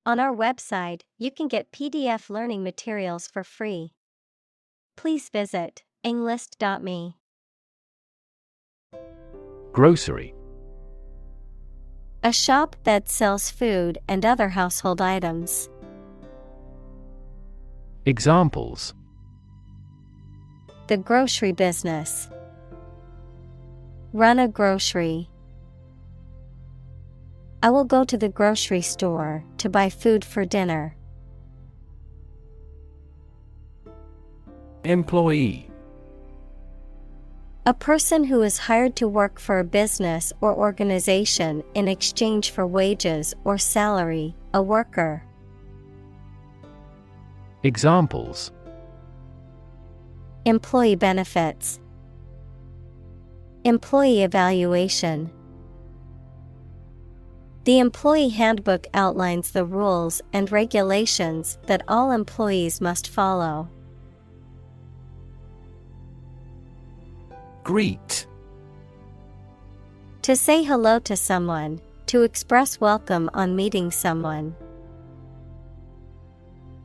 On our website, you can get PDF learning materials for free. Please visit englist.me. Grocery. A shop that sells food and other household items. Examples: The grocery business. Run a grocery. I will go to the grocery store to buy food for dinner. Employee. A person who is hired to work for a business or organization in exchange for wages or salary, a worker. Examples: Employee benefits. Employee evaluation. The employee handbook outlines the rules and regulations that all employees must follow. Greet. To say hello to someone, to express welcome on meeting someone.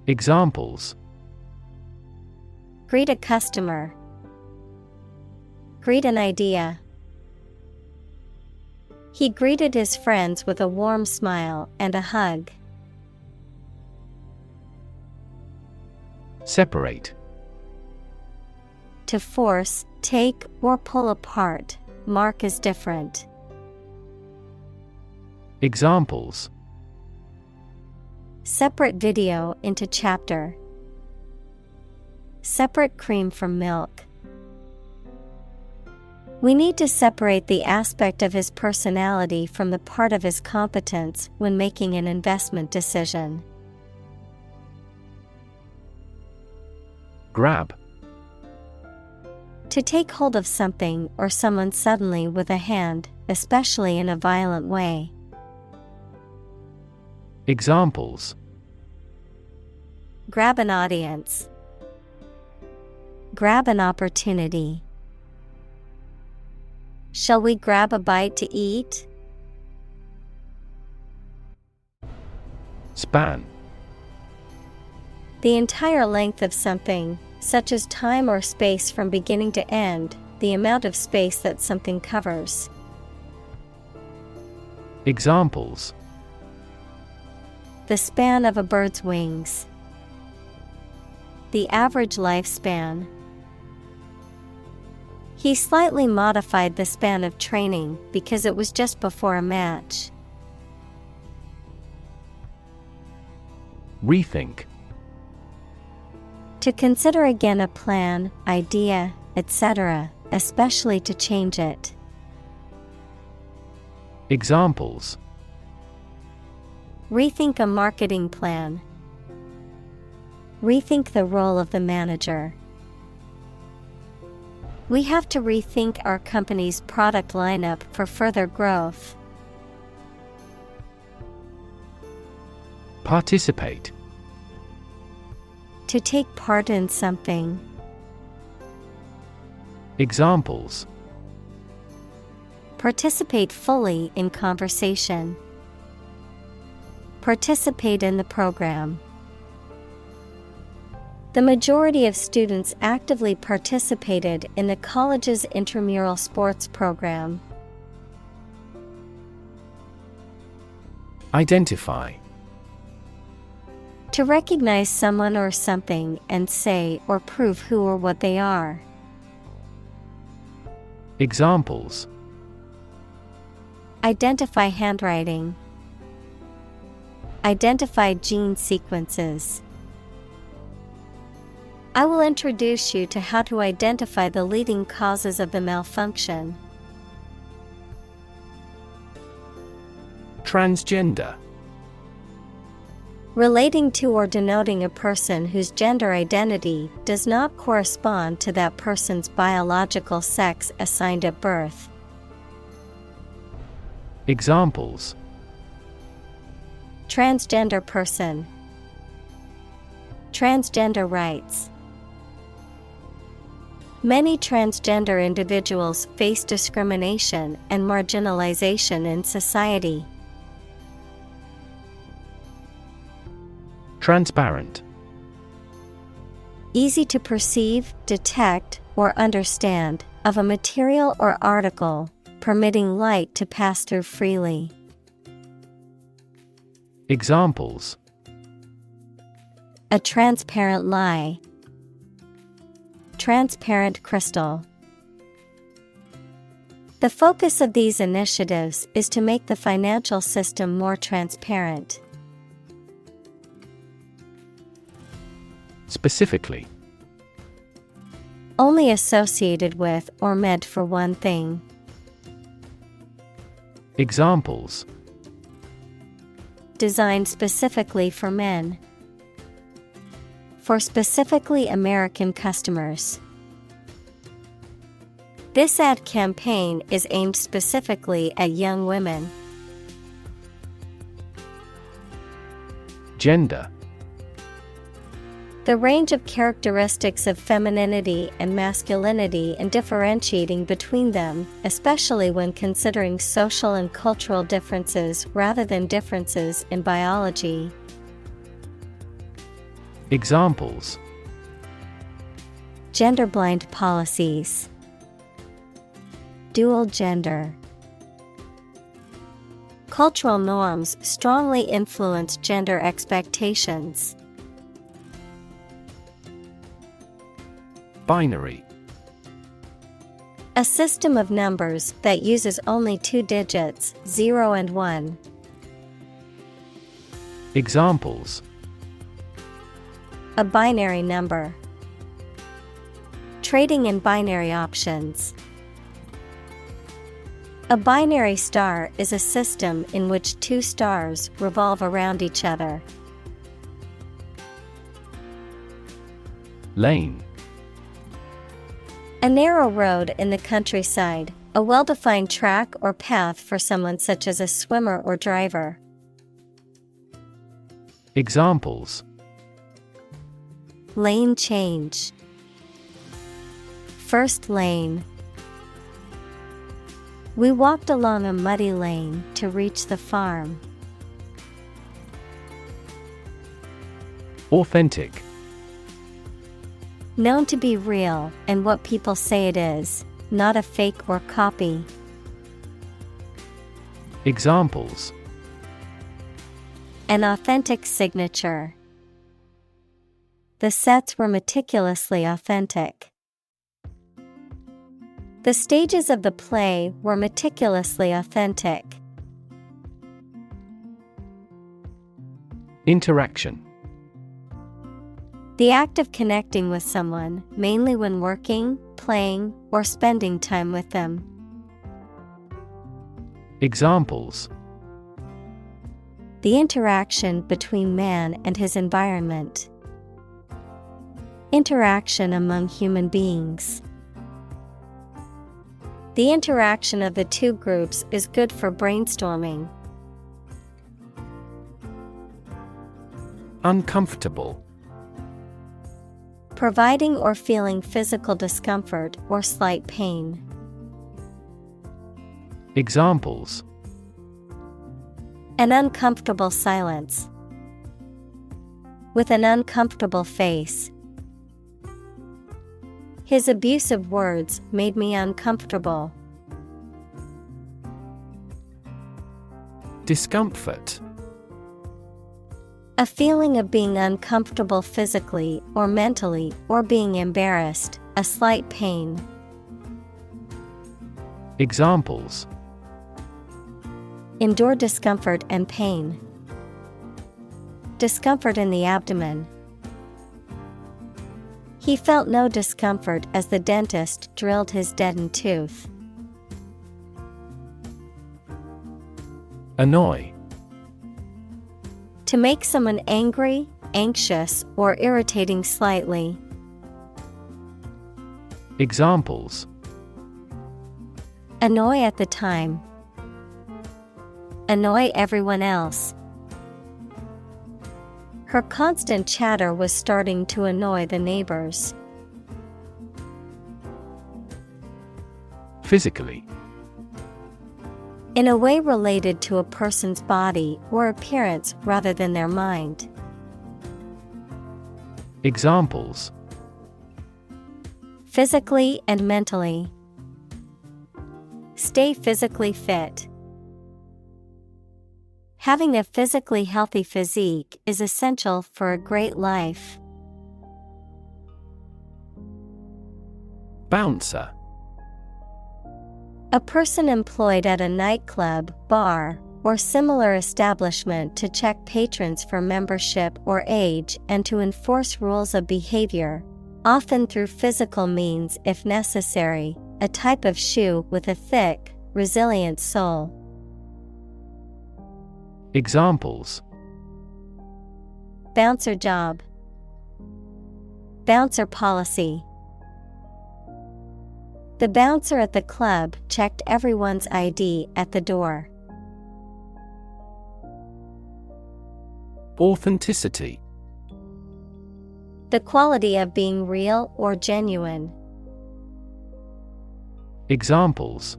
Examples: Greet a customer. Greet an idea. He greeted his friends with a warm smile and a hug. Separate. To force, take, or pull apart, mark as different. Examples: Separate video into chapter. Separate cream from milk. We need to separate the aspect of his personality from the part of his competence when making an investment decision. Grab. To take hold of something or someone suddenly with a hand, especially in a violent way. Examples: Grab an audience. Grab an opportunity. Shall we grab a bite to eat? Span. The entire length of something, such as time or space from beginning to end, the amount of space that something covers. Examples: The span of a bird's wings. The average lifespan. He slightly modified the span of training because it was just before a match. Rethink. To consider again a plan, idea, etc., especially to change it. Examples: Rethink a marketing plan. Rethink the role of the manager. We have to rethink our company's product lineup for further growth. Participate. To take part in something. Examples: Participate fully in conversation. Participate in the program. The majority of students actively participated in the college's intramural sports program. Identify. To recognize someone or something and say or prove who or what they are. Examples: Identify handwriting. Identify gene sequences. I will introduce you to how to identify the leading causes of the malfunction. Transgender. Relating to or denoting a person whose gender identity does not correspond to that person's biological sex assigned at birth. Examples: Transgender person. Transgender rights. Many transgender individuals face discrimination and marginalization in society. Transparent. Easy to perceive, detect, or understand, of a material or article, permitting light to pass through freely. Examples: A transparent lie. Transparent crystal. The focus of these initiatives is to make the financial system more transparent. Specifically. Only associated with or meant for one thing. Examples: Designed specifically for men. For specifically American customers. This ad campaign is aimed specifically at young women. Gender. The range of characteristics of femininity and masculinity and differentiating between them, especially when considering social and cultural differences rather than differences in biology. Examples: Gender-blind policies. Dual gender. Cultural norms strongly influence gender expectations. Binary. A system of numbers that uses only two digits, 0 and 1. Examples: A binary number. Trading in binary options. A binary star is a system in which two stars revolve around each other. Lane. A narrow road in the countryside, a well-defined track or path for someone such as a swimmer or driver. Examples: Lane change. First lane. We walked along a muddy lane to reach the farm. Authentic. Known to be real and what people say it is, not a fake or copy. Examples: An authentic signature. The sets were meticulously authentic. The stages of the play were meticulously authentic. Interaction. The act of connecting with someone, mainly when working, playing, or spending time with them. Examples: The interaction between man and his environment. Interaction among human beings. The interaction of the two groups is good for brainstorming. Uncomfortable. Providing or feeling physical discomfort or slight pain. Examples: An uncomfortable silence. With an uncomfortable face. His abusive words made me uncomfortable. Discomfort. A feeling of being uncomfortable physically or mentally or being embarrassed, a slight pain. Examples: Endure discomfort and pain. Discomfort in the abdomen. He felt no discomfort as the dentist drilled his deadened tooth. Annoy. To make someone angry, anxious, or irritating slightly. Examples: Annoy at the time. Annoy everyone else. Her constant chatter was starting to annoy the neighbors. Physically. In a way related to a person's body or appearance rather than their mind. Examples: physically and mentally. Stay physically fit. Having a physically healthy physique is essential for a great life. Bouncer. A person employed at a nightclub, bar, or similar establishment to check patrons for membership or age and to enforce rules of behavior, often through physical means if necessary, a type of shoe with a thick, resilient sole. Examples: Bouncer job. Bouncer policy. The bouncer at the club checked everyone's ID at the door. Authenticity. The quality of being real or genuine. Examples: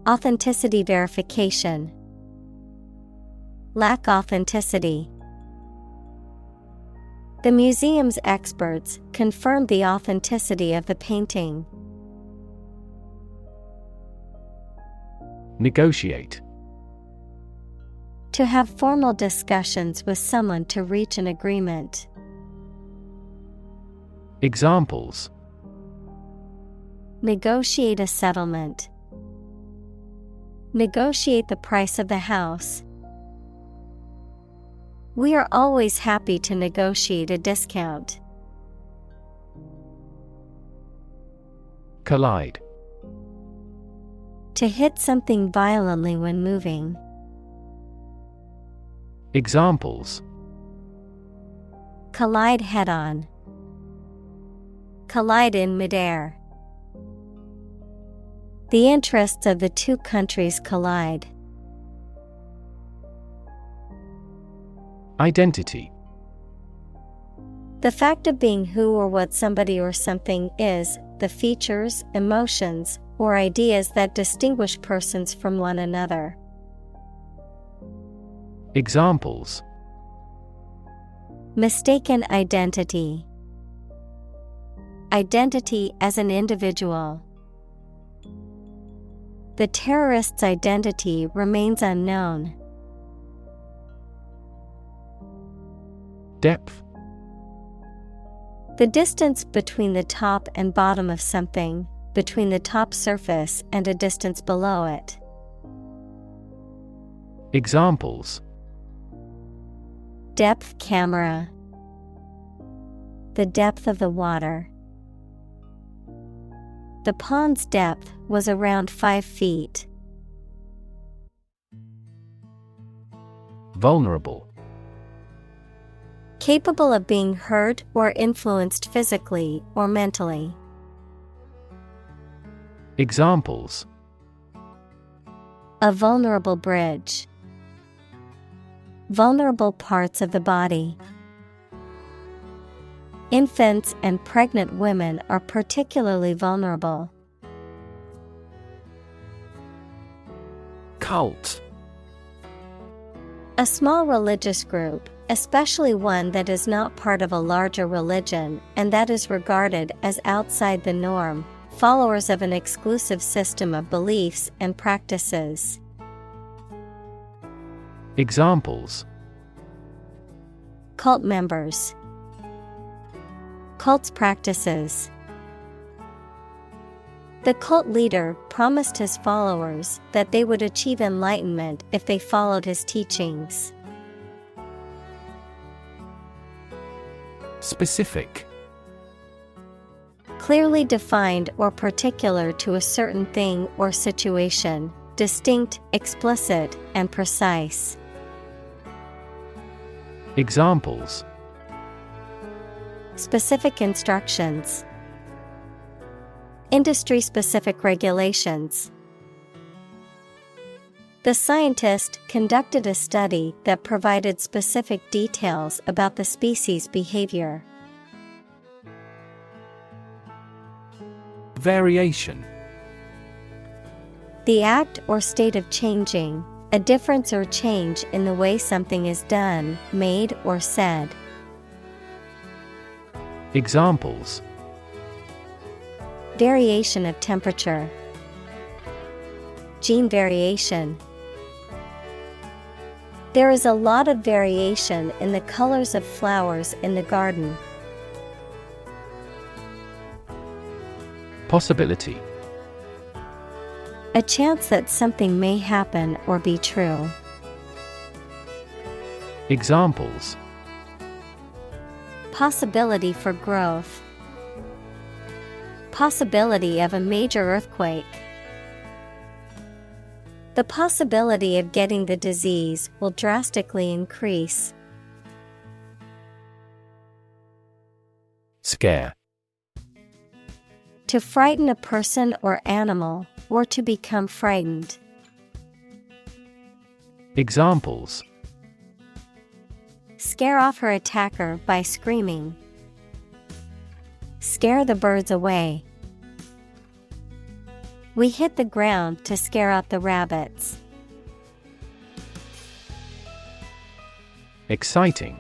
Authenticity verification. Lack authenticity. The museum's experts confirmed the authenticity of the painting. Negotiate. To have formal discussions with someone to reach an agreement. Examples: Negotiate a settlement. Negotiate the price of the house. We are always happy to negotiate a discount. Collide. To hit something violently when moving. Examples: Collide head-on. Collide in midair. The interests of the two countries collide. Identity. The fact of being who or what somebody or something is, the features, emotions, or ideas that distinguish persons from one another. Examples: Mistaken identity. Identity as an individual. The terrorist's identity remains unknown. Depth. The distance between the top and bottom of something, between the top surface and a distance below it. Examples: Depth camera. The depth of the water. The pond's depth was around 5 feet. Vulnerable. Capable of being hurt or influenced physically or mentally. Examples: A vulnerable bridge. Vulnerable parts of the body. Infants and pregnant women are particularly vulnerable. Cult. A small religious group, especially one that is not part of a larger religion and that is regarded as outside the norm, followers of an exclusive system of beliefs and practices. Examples: Cult members. Cult's practices. The cult leader promised his followers that they would achieve enlightenment if they followed his teachings. Specific. Clearly defined or particular to a certain thing or situation, distinct, explicit, and precise. Examples: Specific instructions. Industry-specific regulations. The scientist conducted a study that provided specific details about the species' behavior. Variation. The act or state of changing, a difference or change in the way something is done, made, or said. Examples: variation of temperature, gene variation. There is a lot of variation in the colors of flowers in the garden. Possibility: a chance that something may happen or be true. Examples: possibility for growth, possibility of a major earthquake. The possibility of getting the disease will drastically increase. Scare: to frighten a person or animal, or to become frightened. Examples: scare off her attacker by screaming. Scare the birds away. We hit the ground to scare out the rabbits. Exciting: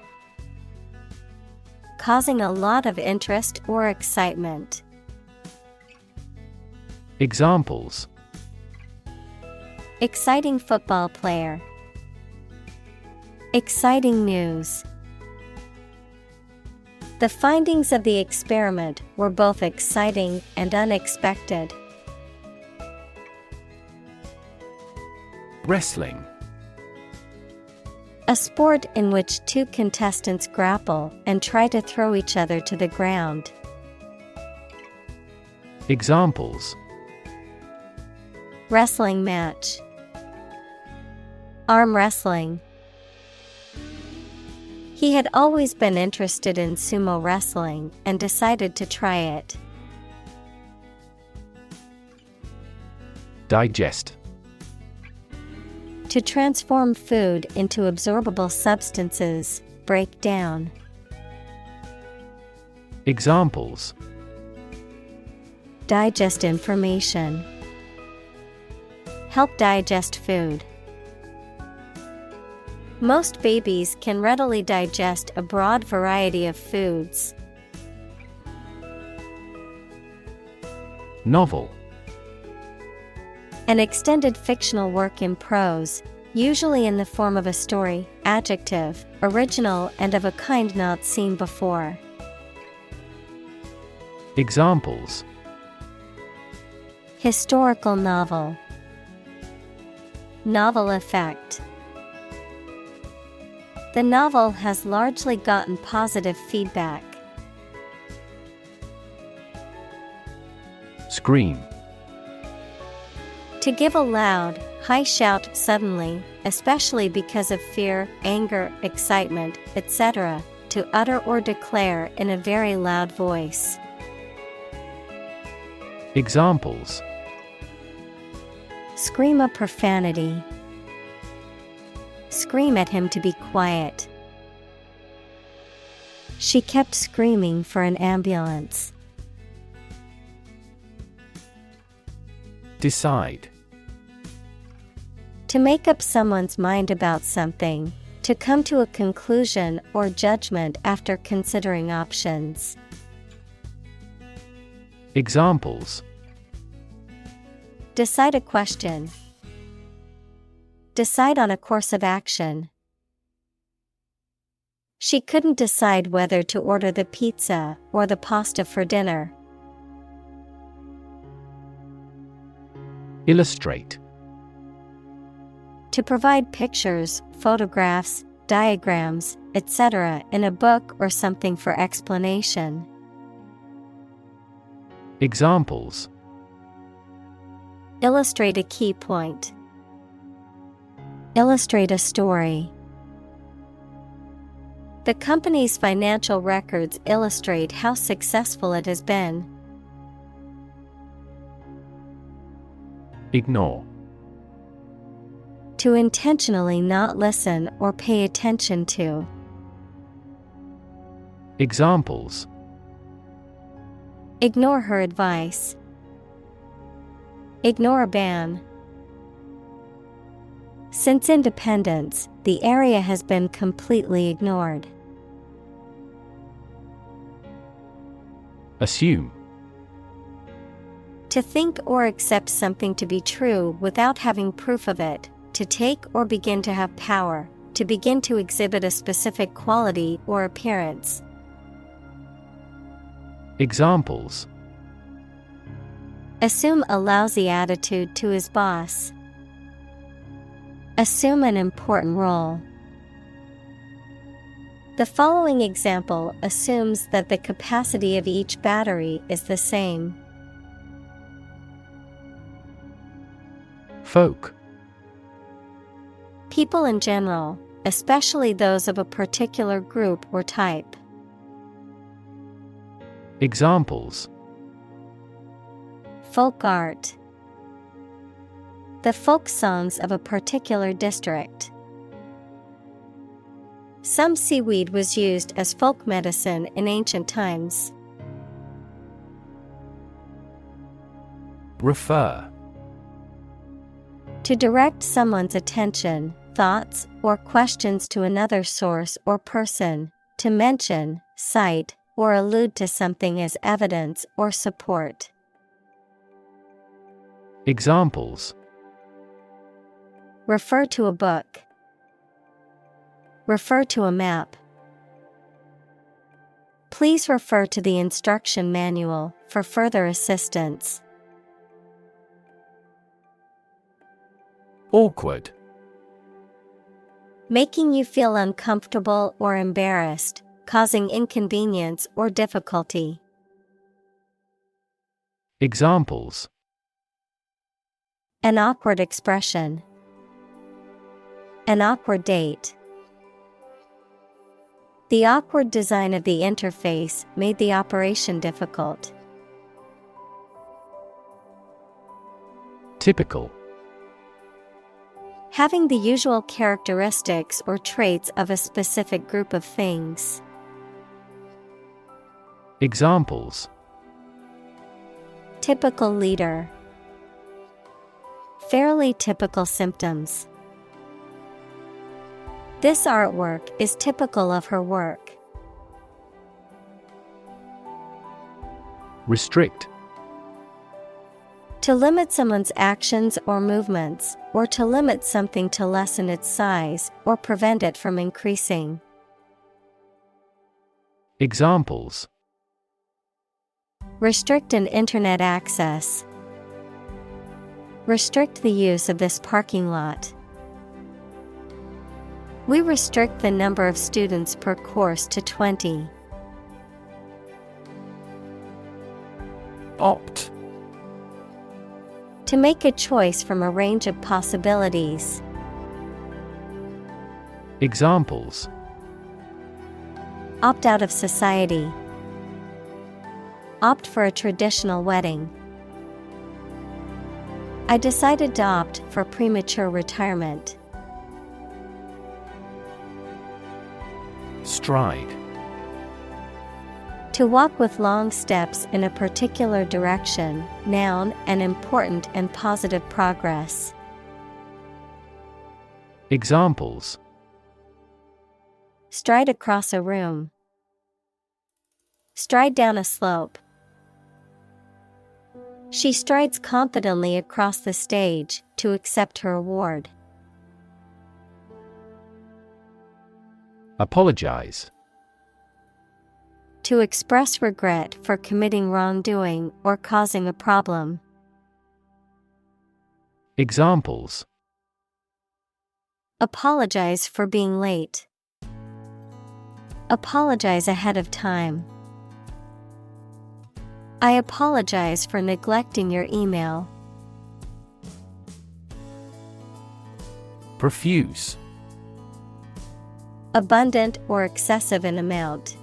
causing a lot of interest or excitement. Examples: exciting football player. Exciting news. The findings of the experiment were both exciting and unexpected. Wrestling: a sport in which two contestants grapple and try to throw each other to the ground. Examples: wrestling match, arm wrestling. He had always been interested in sumo wrestling and decided to try it. Digest: to transform food into absorbable substances, break down. Examples: digest information. Help digest food. Most babies can readily digest a broad variety of foods. Novel: an extended fictional work in prose, usually in the form of a story. Adjective, original and of a kind not seen before. Examples: historical novel. Novel effect. The novel has largely gotten positive feedback. Scream: to give a loud, high shout suddenly, especially because of fear, anger, excitement, etc., to utter or declare in a very loud voice. Examples: scream a profanity. Scream at him to be quiet. She kept screaming for an ambulance. Decide: to make up someone's mind about something, to come to a conclusion or judgment after considering options. Examples: decide a question. Decide on a course of action. She couldn't decide whether to order the pizza or the pasta for dinner. Illustrate: to provide pictures, photographs, diagrams, etc. in a book or something for explanation. Examples: illustrate a key point. Illustrate a story. The company's financial records illustrate how successful it has been. Ignore: to intentionally not listen or pay attention to. Examples: ignore her advice. Ignore a ban. Since independence, the area has been completely ignored. Assume. To think or accept something to be true without having proof of it, to take or begin to have power, to begin to exhibit a specific quality or appearance. Examples: Assume a lousy attitude to his boss. Assume an important role. The following example assumes that the capacity of each battery is the same. Folk. People in general, especially those of a particular group or type. Examples: Folk art. The folk songs of a particular district. Some seaweed was used as folk medicine in ancient times. Refer. To direct someone's attention, thoughts, or questions to another source or person, to mention, cite, or allude to something as evidence or support. Examples: Refer to a book. Refer to a map. Please refer to the instruction manual for further assistance. Awkward. Making you feel uncomfortable or embarrassed, causing inconvenience or difficulty. Examples: An awkward expression. An awkward date. The awkward design of the interface made the operation difficult. Typical. Having the usual characteristics or traits of a specific group of things. Examples: Typical leader. Fairly typical symptoms. This artwork is typical of her work. Restrict. To limit someone's actions or movements, or to limit something to lessen its size or prevent it from increasing. Examples: Restrict an internet access. Restrict the use of this parking lot. We restrict the number of students per course to 20. Opt. To make a choice from a range of possibilities. Examples: Opt out of society. Opt for a traditional wedding. I decided to opt for premature retirement. Stride. To walk with long steps in a particular direction, noun, an important and positive progress. Examples: Stride across a room. Stride down a slope. She strides confidently across the stage to accept her award. Apologize. To express regret for committing wrongdoing or causing a problem. Examples: Apologize for being late. Apologize ahead of time. I apologize for neglecting your email. Profuse. Abundant or excessive in amount.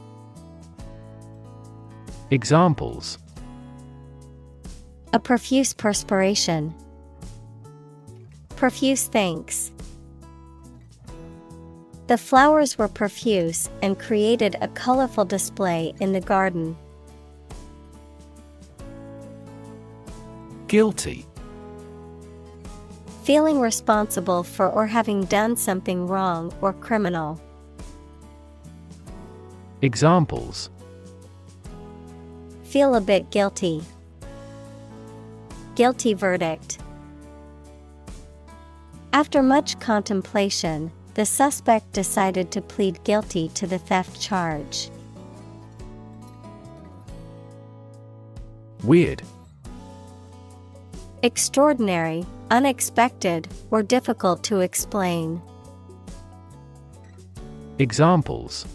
Examples: A profuse perspiration. Profuse thanks. The flowers were profuse and created a colorful display in the garden. Guilty. Feeling responsible for or having done something wrong or criminal. Examples: feel a bit guilty. Guilty verdict. After much contemplation, the suspect decided to plead guilty to the theft charge. Weird. Extraordinary, unexpected, or difficult to explain. Examples: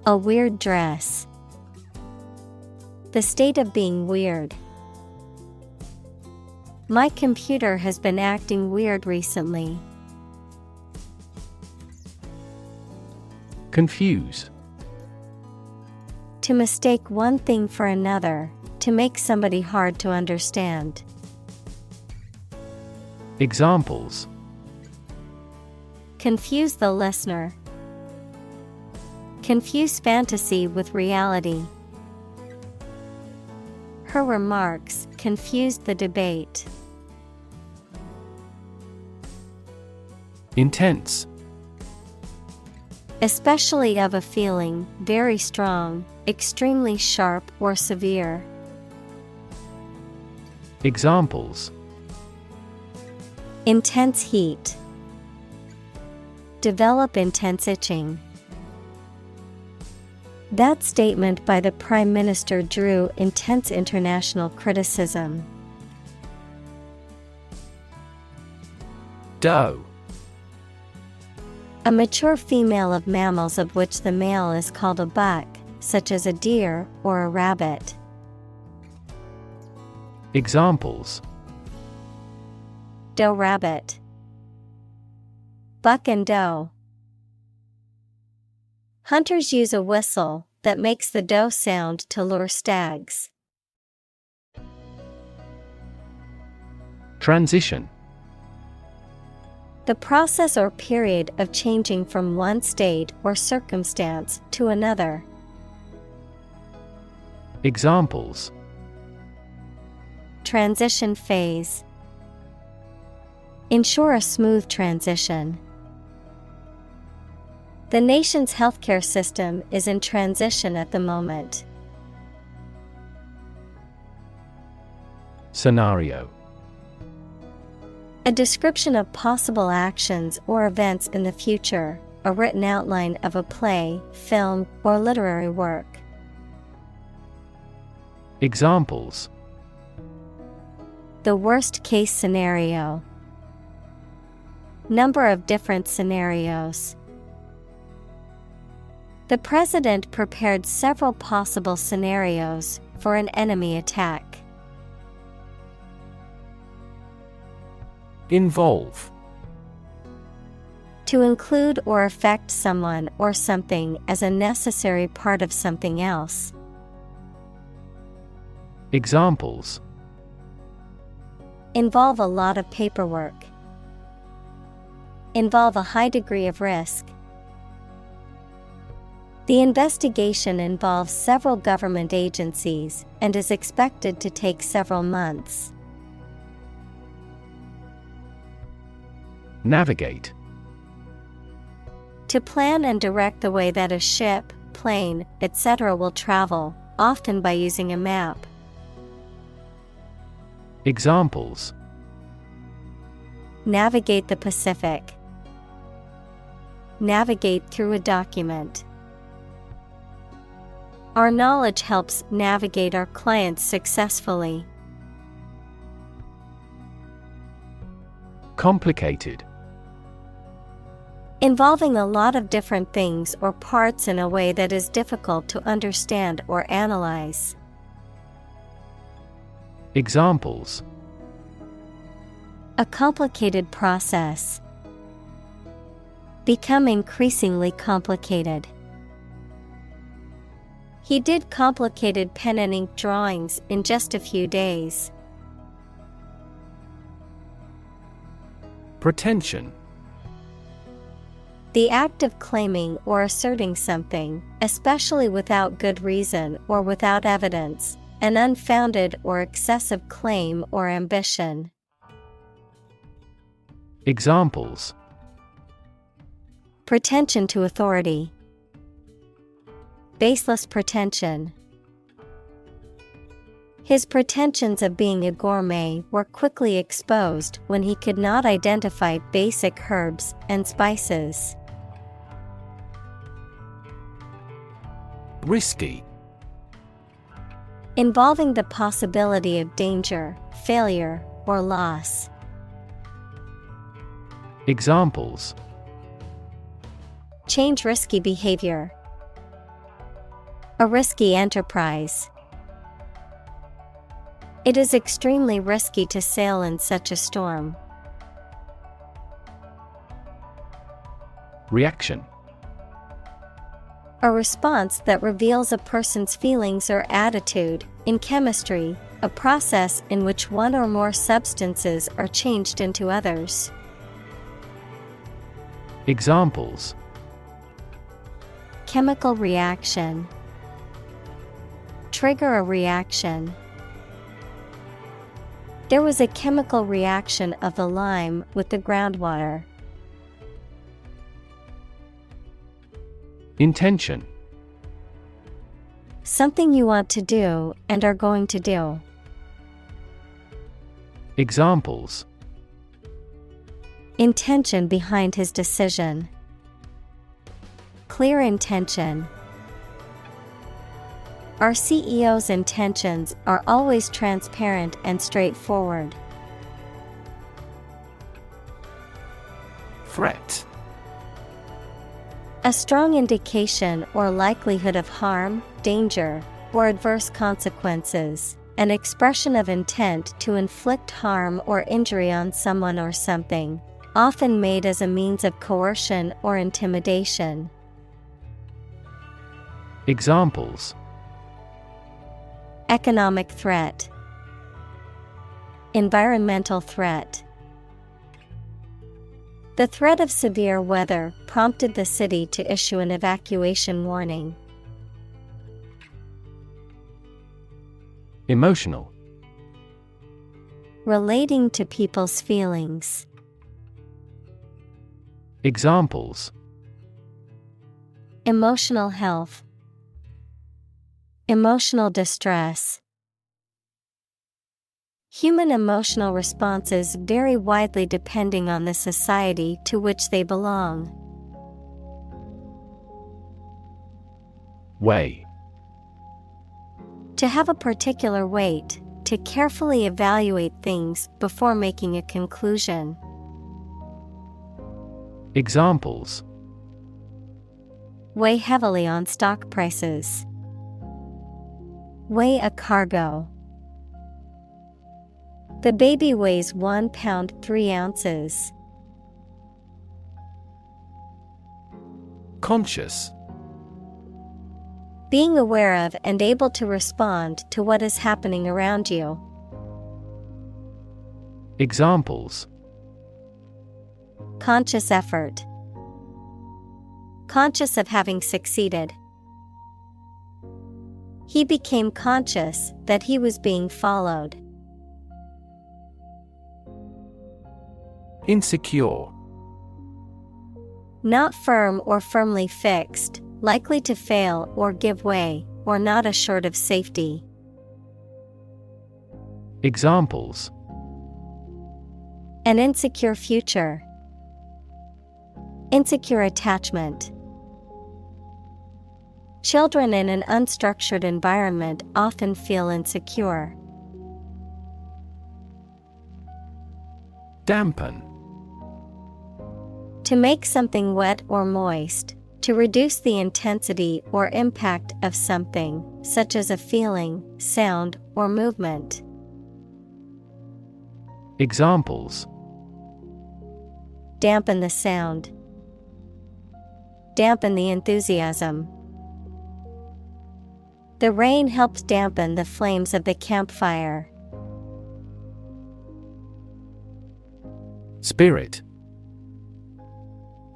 A weird dress. The state of being weird. My computer has been acting weird recently. Confuse. To mistake one thing for another, to make somebody hard to understand. Examples: Confuse the listener. Confuse fantasy with reality. Her remarks confused the debate. Intense. Especially of a feeling, very strong, extremely sharp or severe. Examples: Intense heat. Develop intense itching. That statement by the Prime Minister drew intense international criticism. Doe. A mature female of mammals of which the male is called a buck, such as a deer or a rabbit. Examples: Doe rabbit. Buck and doe. Hunters use a whistle that makes the doe sound to lure stags. Transition. The process or period of changing from one state or circumstance to another. Examples: Transition phase. Ensure a smooth transition. The nation's healthcare system is in transition at the moment. Scenario. A description of possible actions or events in the future, a written outline of a play, film, or literary work. Examples: The worst case scenario. Number of different scenarios. The president prepared several possible scenarios for an enemy attack. Involve. To include or affect someone or something as a necessary part of something else. Examples: Involve a lot of paperwork. Involve a high degree of risk. The investigation involves several government agencies and is expected to take several months. Navigate. To plan and direct the way that a ship, plane, etc. will travel, often by using a map. Examples: Navigate the Pacific. Navigate through a document. Our knowledge helps navigate our clients successfully. Complicated. Involving a lot of different things or parts in a way that is difficult to understand or analyze. Examples: A complicated process. Become increasingly complicated. He did complicated pen and ink drawings in just a few days. Pretension. The act of claiming or asserting something, especially without good reason or without evidence, an unfounded or excessive claim or ambition. Examples: Pretension to authority. Baseless pretension. His pretensions of being a gourmet were quickly exposed when he could not identify basic herbs and spices. Risky. Involving the possibility of danger, failure, or loss. Examples: change risky behavior. A risky enterprise. It is extremely risky to sail in such a storm. Reaction. A response that reveals a person's feelings or attitude. In chemistry, a process in which one or more substances are changed into others. Examples: chemical reaction. Trigger a reaction. There was a chemical reaction of the lime with the groundwater. Intention. Something you want to do and are going to do. Examples: intention behind his decision. Clear intention. Our CEO's intentions are always transparent and straightforward. Threat. A strong indication or likelihood of harm, danger, or adverse consequences. An expression of intent to inflict harm or injury on someone or something, often made as a means of coercion or intimidation. Examples: economic threat. Environmental threat. The threat of severe weather prompted the city to issue an evacuation warning. Emotional. Relating to people's feelings. Examples: emotional health. Emotional distress. Human emotional responses vary widely depending on the society to which they belong. Weigh. To have a particular weight, to carefully evaluate things before making a conclusion. Examples: weigh heavily on stock prices. Weigh a cargo. The baby weighs 1 pound 3 ounces. Conscious. Being aware of and able to respond to what is happening around you. Examples: conscious effort. Conscious of having succeeded. He became conscious that he was being followed. Insecure. Not firm or firmly fixed, likely to fail or give way, or not assured of safety. Examples: an insecure future. Insecure attachment. Children in an unstructured environment often feel insecure. Dampen. To make something wet or moist, to reduce the intensity or impact of something, such as a feeling, sound, or movement. Examples: dampen the sound. Dampen the enthusiasm. The rain helped dampen the flames of the campfire. Spirit.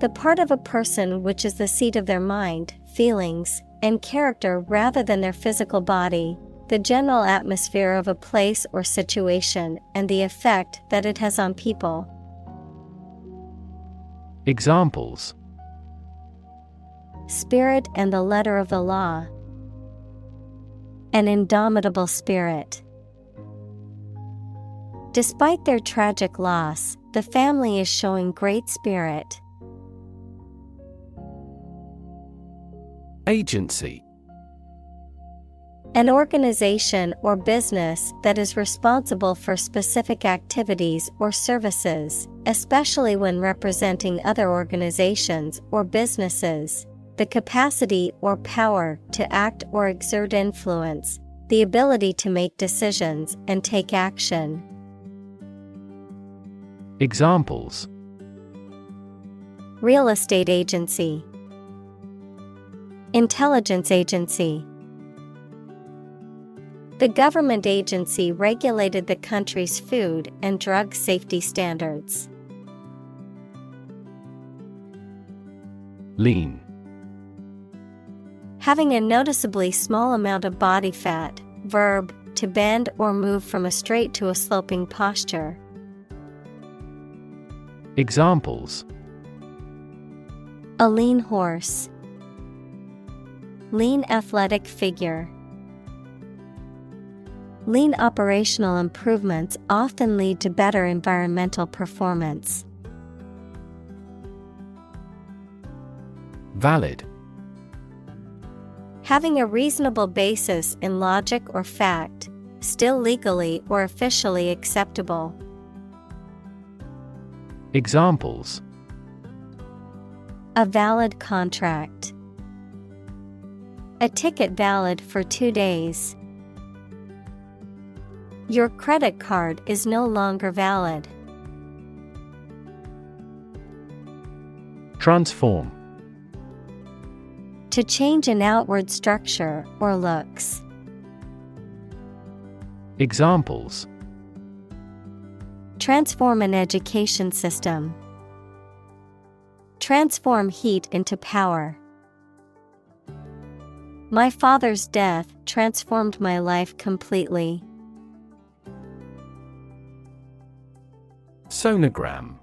The part of a person which is the seat of their mind, feelings, and character rather than their physical body, the general atmosphere of a place or situation, and the effect that it has on people. Examples: spirit and the letter of the law. An indomitable spirit. Despite their tragic loss, the family is showing great spirit. Agency. An organization or business that is responsible for specific activities or services, especially when representing other organizations or businesses. The capacity or power to act or exert influence, the ability to make decisions and take action. Examples: Real estate agency, intelligence agency. The government agency regulated the country's food and drug safety standards. Lean. Having a noticeably small amount of body fat. Verb, to bend or move from a straight to a sloping posture. Examples: A lean horse, lean athletic figure. Lean operational improvements often lead to better environmental performance. Valid. Having a reasonable basis in logic or fact, still legally or officially acceptable. Examples: A valid contract. A ticket valid for 2 days. Your credit card is no longer valid. Transform. To change an outward structure or looks. Examples: Transform an education system. Transform heat into power. My father's death transformed my life completely. Sonogram.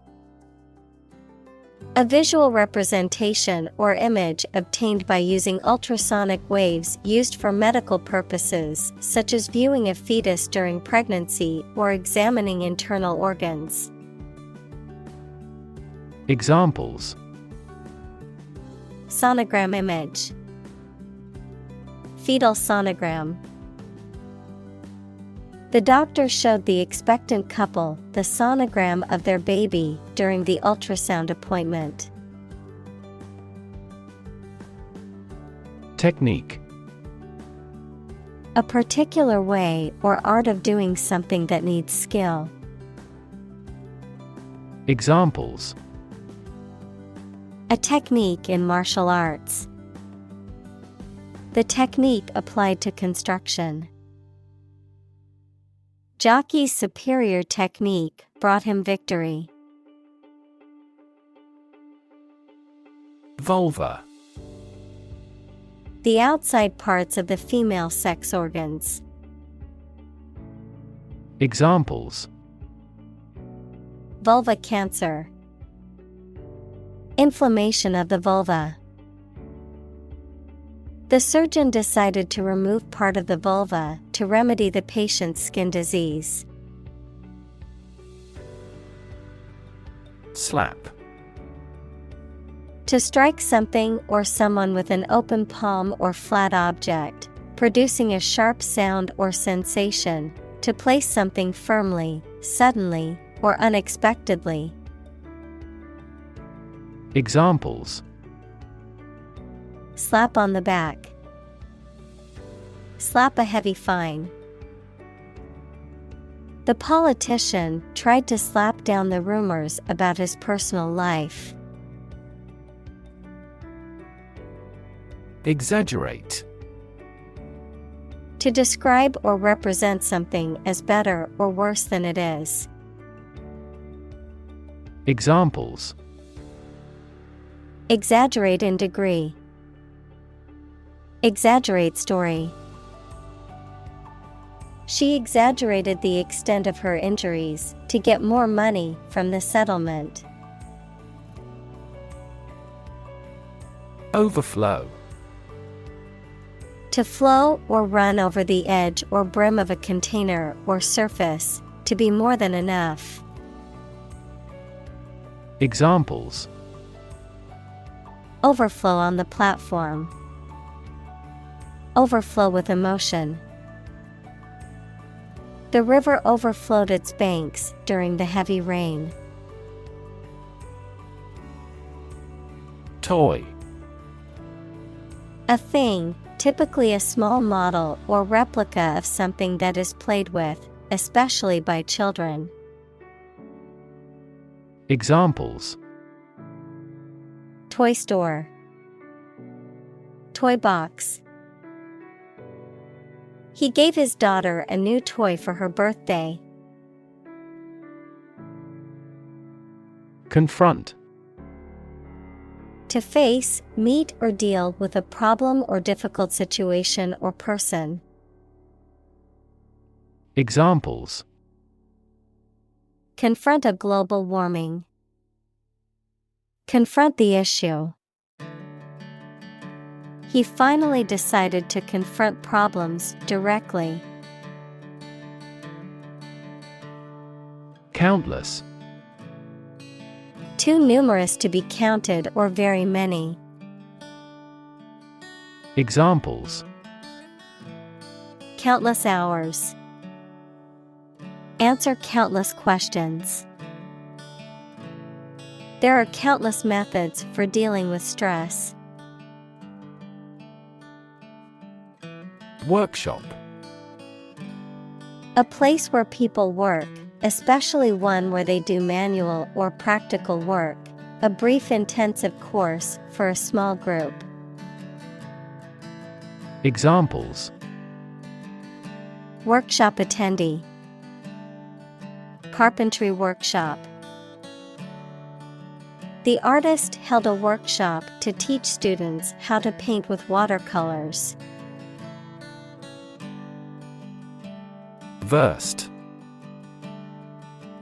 A visual representation or image obtained by using ultrasonic waves used for medical purposes, such as viewing a fetus during pregnancy or examining internal organs. Examples: Sonogram image. Fetal sonogram. The doctor showed the expectant couple the sonogram of their baby during the ultrasound appointment. Technique. A particular way or art of doing something that needs skill. Examples: A technique in martial arts. The technique applied to construction. Jockey's superior technique brought him victory. Vulva. The outside parts of the female sex organs. Examples: Vulva cancer. Inflammation of the vulva. The surgeon decided to remove part of the vulva to remedy the patient's skin disease. Slap. To strike something or someone with an open palm or flat object, producing a sharp sound or sensation, to place something firmly, suddenly, or unexpectedly. Examples: Slap on the back. Slap a heavy fine. The politician tried to slap down the rumors about his personal life. Exaggerate. To describe or represent something as better or worse than it is. Examples: Exaggerate in degree. Exaggerate story. She exaggerated the extent of her injuries to get more money from the settlement. Overflow. To flow or run over the edge or brim of a container or surface, to be more than enough. Examples: Overflow on the platform. Overflow with emotion. The river overflowed its banks during the heavy rain. Toy. A thing, typically a small model or replica of something that is played with, especially by children. Examples: Toy store. Toy box. He gave his daughter a new toy for her birthday. Confront. To face, meet, or deal with a problem or difficult situation or person. Examples: Confront a global warming. Confront the issue. He finally decided to confront problems directly. Countless. Too numerous to be counted or very many. Examples: Countless hours. Answer countless questions. There are countless methods for dealing with stress. Workshop. A place where people work, especially one where they do manual or practical work. A brief intensive course for a small group. Examples: Workshop attendee. Carpentry workshop. The artist held a workshop to teach students how to paint with watercolors. Versed.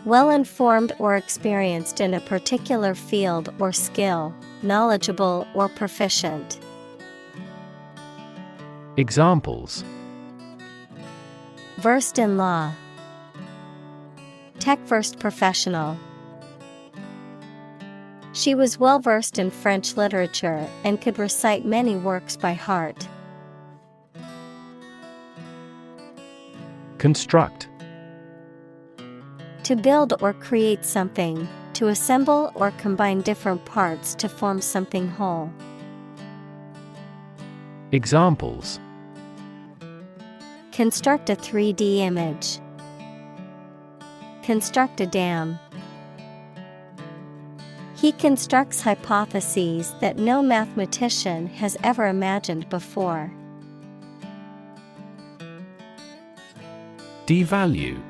Well-informed or experienced in a particular field or skill, knowledgeable or proficient. Examples: Versed in law. Tech-versed professional. She was well-versed in French literature and could recite many works by heart. Construct. To build or create something, to assemble or combine different parts to form something whole. Examples: Construct a 3D image. Construct a dam. He constructs hypotheses that no mathematician has ever imagined before. Devalue.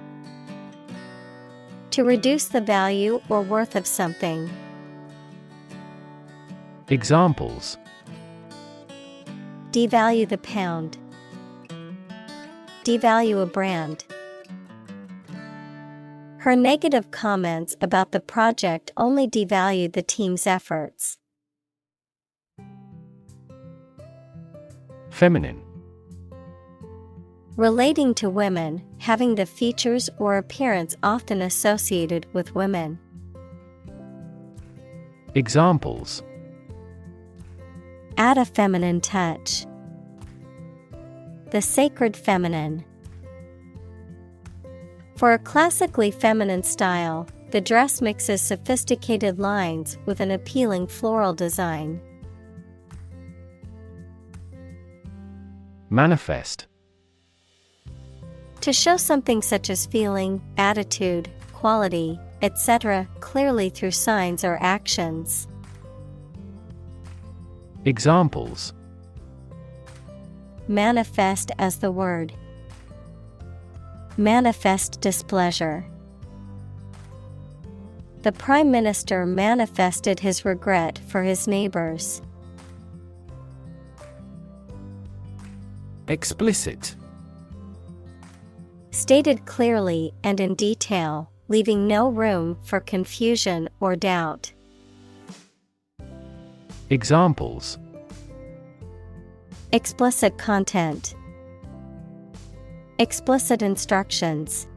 To reduce the value or worth of something. Examples: Devalue the pound. Devalue a brand. Her negative comments about the project only devalued the team's efforts. Feminine. Relating to women, having the features or appearance often associated with women. Examples: Add a feminine touch. The sacred feminine. For a classically feminine style, the dress mixes sophisticated lines with an appealing floral design. Manifest. To show something such as feeling, attitude, quality, etc., clearly through signs or actions. Examples: Manifest as the word. Manifest displeasure. The Prime Minister manifested his regret for his neighbors. Explicit. Stated clearly and in detail, leaving no room for confusion or doubt. Examples: Explicit content. Explicit instructions.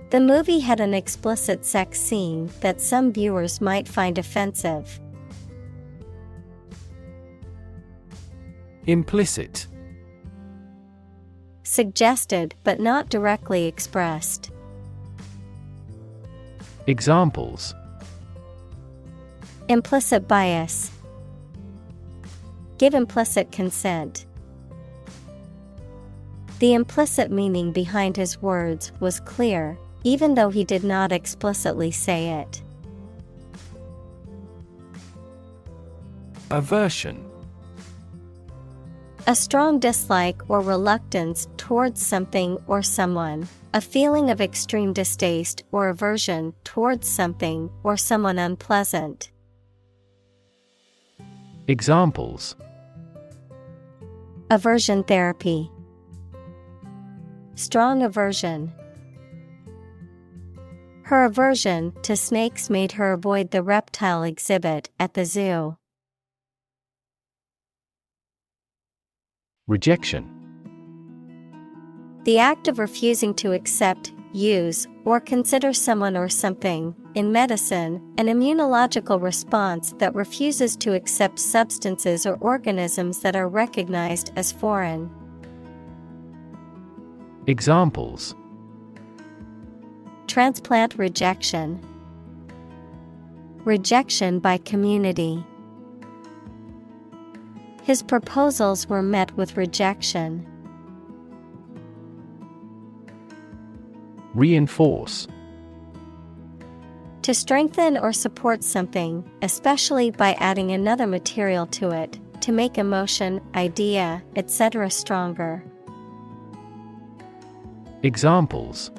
The movie had an explicit sex scene that some viewers might find offensive. Implicit. Suggested but not directly expressed. Examples: Implicit bias. Give implicit consent. The implicit meaning behind his words was clear, even though he did not explicitly say it. Aversion. A strong dislike or reluctance towards something or someone, a feeling of extreme distaste or aversion towards something or someone unpleasant. Examples: Aversion therapy. Strong aversion. Her aversion to snakes made her avoid the reptile exhibit at the zoo. Rejection. The act of refusing to accept, use, or consider someone or something. In medicine, an immunological response that refuses to accept substances or organisms that are recognized as foreign. Examples: Transplant rejection. Rejection by community. His proposals were met with rejection. Reinforce. To strengthen or support something, especially by adding another material to it, to make emotion, idea, etc. stronger. Examples: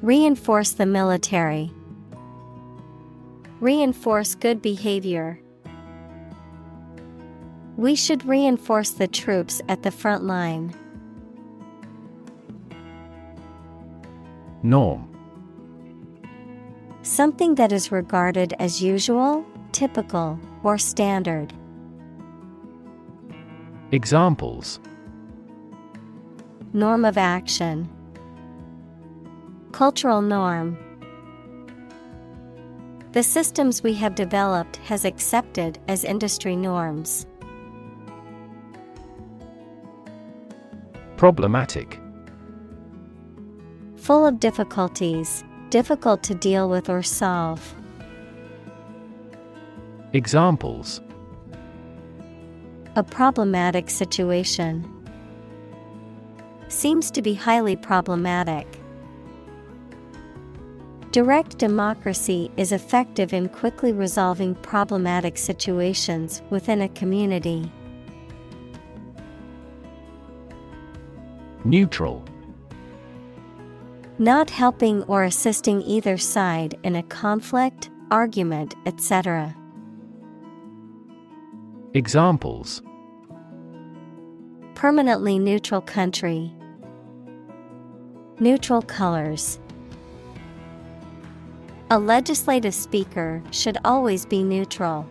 Reinforce the military. Reinforce good behavior. We should reinforce the troops at the front line. Norm. Something that is regarded as usual, typical, or standard. Examples: Norm of action. Cultural norm. The systems we have developed has accepted as industry norms. Problematic. Full of difficulties, difficult to deal with or solve. Examples: A problematic situation. Seems to be highly problematic. Direct democracy is effective in quickly resolving problematic situations within a community. Neutral. Not helping or assisting either side in a conflict, argument, etc. Examples: Permanently neutral country. Neutral colors. A legislative speaker should always be neutral.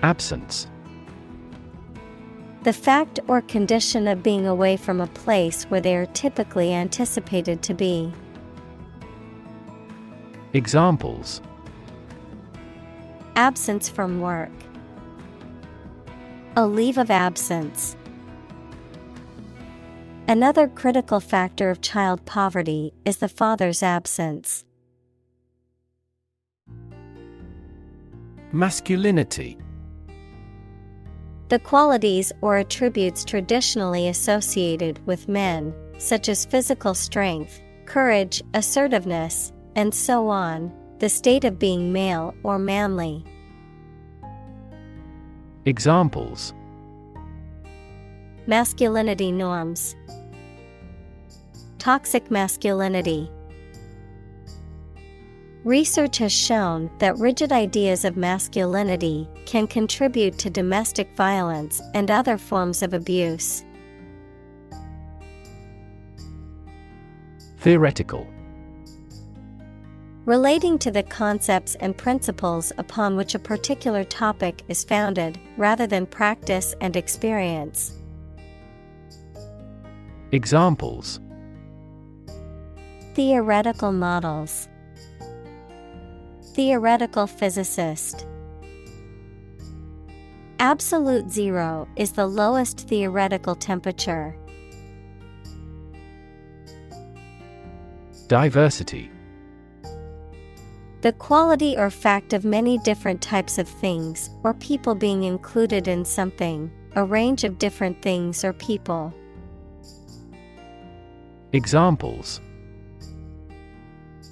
Absence. The fact or condition of being away from a place where they are typically anticipated to be. Examples: Absence from work. A leave of absence. Another critical factor of child poverty is the father's absence. Masculinity. The qualities or attributes traditionally associated with men, such as physical strength, courage, assertiveness, and so on, the state of being male or manly. Examples: Masculinity norms. Toxic masculinity. Research has shown that rigid ideas of masculinity can contribute to domestic violence and other forms of abuse. Theoretical. Relating to the concepts and principles upon which a particular topic is founded, rather than practice and experience. Examples: theoretical models, theoretical physicist. Absolute zero is the lowest theoretical temperature. Diversity: the quality or fact of many different types of things or people being included in something, a range of different things or people. Examples: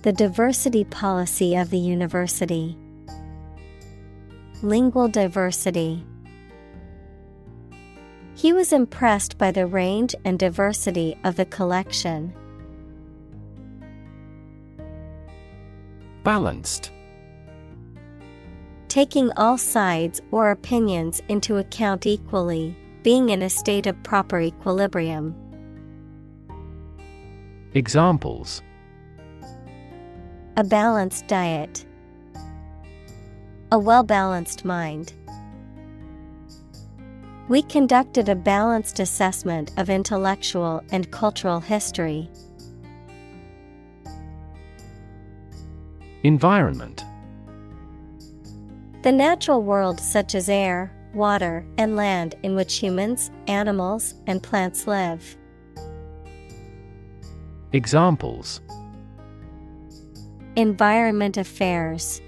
the diversity policy of the university. Lingual diversity. He was impressed by the range and diversity of the collection. Balanced: taking all sides or opinions into account equally, being in a state of proper equilibrium. Examples: a balanced diet. A well-balanced mind. We conducted a balanced assessment of intellectual and cultural history. Environment: the natural world such as air, water, and land in which humans, animals, and plants live. Examples: environment affairs.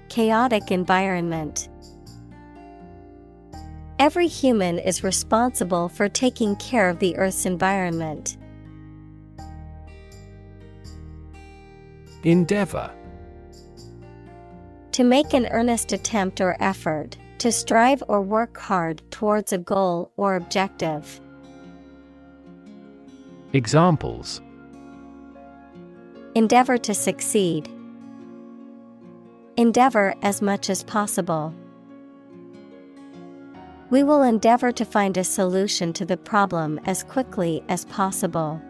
Chaotic environment. Every human is responsible for taking care of the Earth's environment. Endeavor: to make an earnest attempt or effort, to strive or work hard towards a goal or objective. Examples: endeavor to succeed. Endeavor as much as possible. We will endeavor to find a solution to the problem as quickly as possible.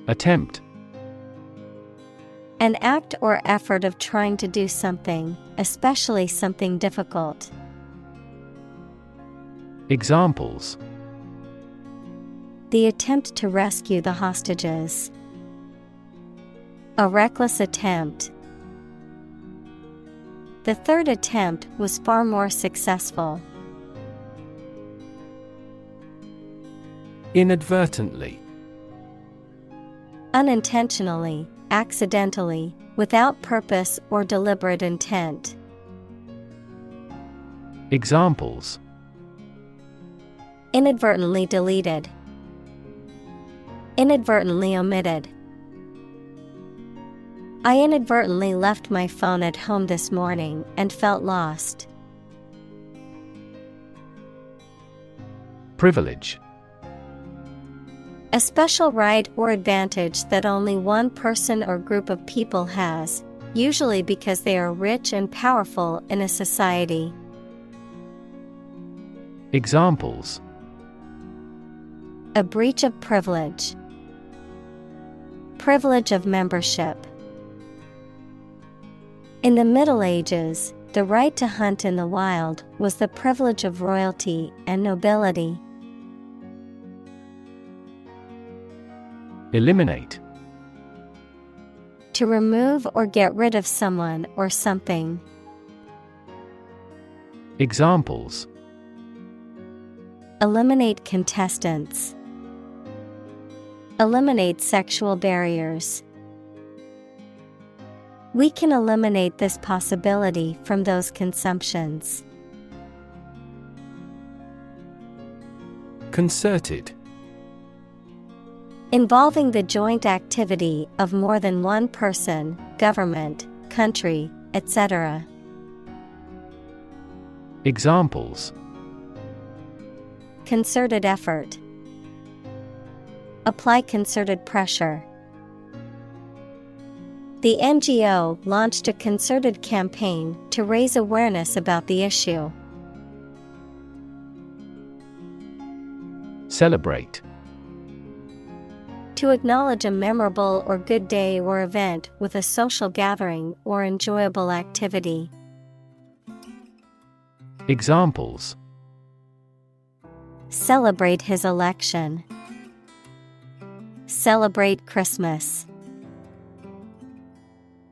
Attempt: an act or effort of trying to do something, especially something difficult. Examples: the attempt to rescue the hostages. A reckless attempt. The third attempt was far more successful. Inadvertently: unintentionally, accidentally, without purpose or deliberate intent. Examples: inadvertently deleted. Inadvertently omitted. I inadvertently left my phone at home this morning and felt lost. Privilege: a special right or advantage that only one person or group of people has, usually because they are rich and powerful in a society. Examples: a breach of privilege. Privilege of membership. In the Middle Ages, the right to hunt in the wild was the privilege of royalty and nobility. Eliminate: to remove or get rid of someone or something. Examples: eliminate contestants. Eliminate sexual barriers. We can eliminate this possibility from those consumptions. Concerted: involving the joint activity of more than one person, government, country, etc. Examples: concerted effort. Apply concerted pressure. The NGO launched a concerted campaign to raise awareness about the issue. Celebrate: to acknowledge a memorable or good day or event with a social gathering or enjoyable activity. Examples: Celebrate his election. Celebrate Christmas.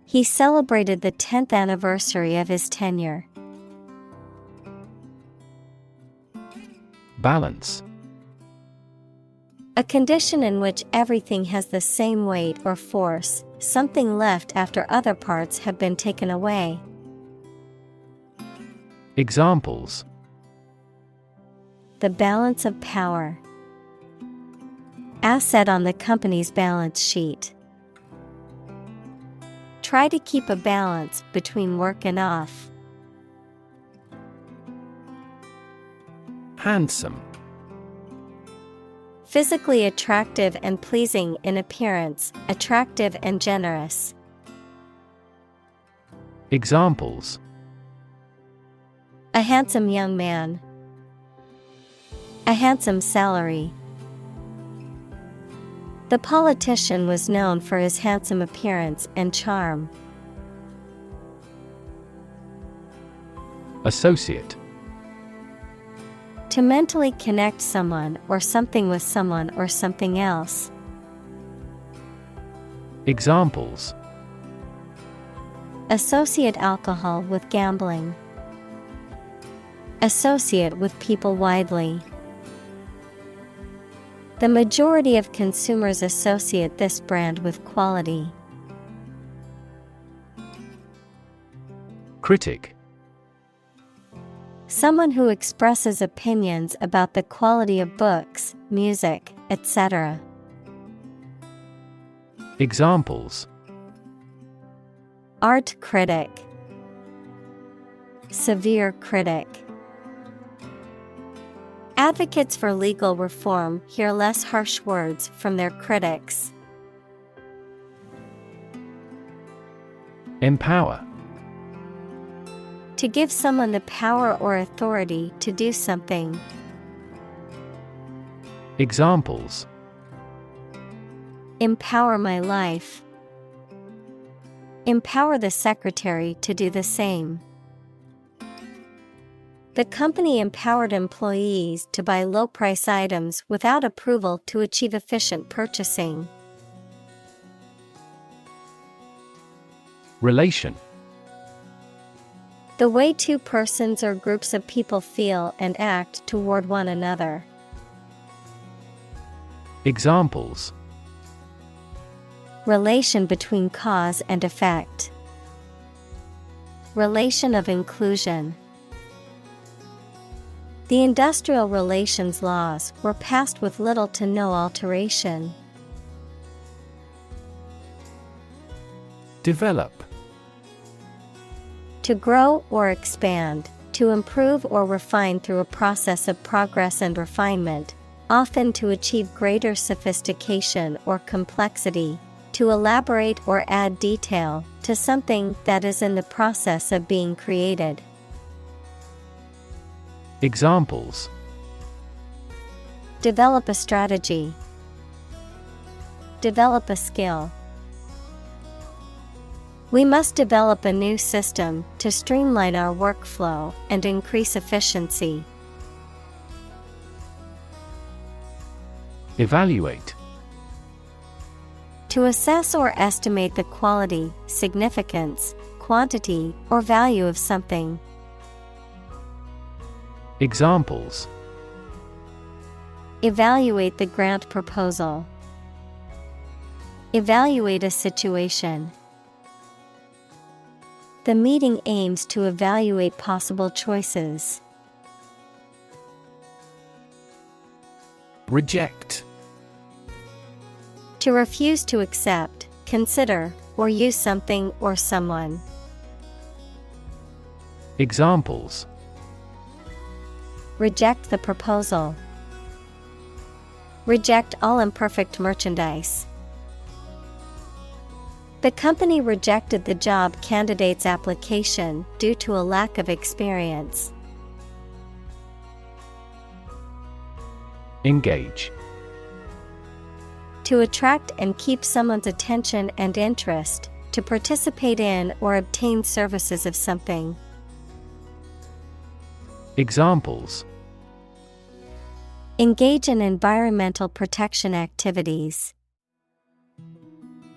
He celebrated the 10th anniversary of his tenure. Balance. A condition in which everything has the same weight or force, something left after other parts have been taken away. Examples. The balance of power. Asset on the company's balance sheet. Try to keep a balance between work and off. Handsome. Physically attractive and pleasing in appearance, attractive and generous. Examples. A handsome young man. A handsome salary. The politician was known for his handsome appearance and charm. Associate. To mentally connect someone or something with someone or something else. Examples. Associate alcohol with gambling. Associate with people widely. The majority of consumers associate this brand with quality. Critic. Someone who expresses opinions about the quality of books, music, etc. Examples. Art critic. Severe critic. Advocates for legal reform hear less harsh words from their critics. Empower. To give someone the power or authority to do something. Examples. Empower my life. Empower the secretary to do the same. The company empowered employees to buy low-price items without approval to achieve efficient purchasing. Relation. The way two persons or groups of people feel and act toward one another. Examples. Relation between cause and effect. Relation of inclusion. The industrial relations laws were passed with little to no alteration. Develop. To grow or expand, to improve or refine through a process of progress and refinement, often to achieve greater sophistication or complexity, to elaborate or add detail to something that is in the process of being created. Examples. Develop a strategy. Develop a skill. We must develop a new system to streamline our workflow and increase efficiency. Evaluate. To assess or estimate the quality, significance, quantity, or value of something. Examples. Evaluate the grant proposal. Evaluate a situation. The meeting aims to evaluate possible choices. Reject. To refuse to accept, consider, or use something or someone. Examples. Reject the proposal. Reject all imperfect merchandise. The company rejected the job candidate's application due to a lack of experience. Engage. To attract and keep someone's attention and interest, to participate in or obtain services of something. Examples. Engage in environmental protection activities.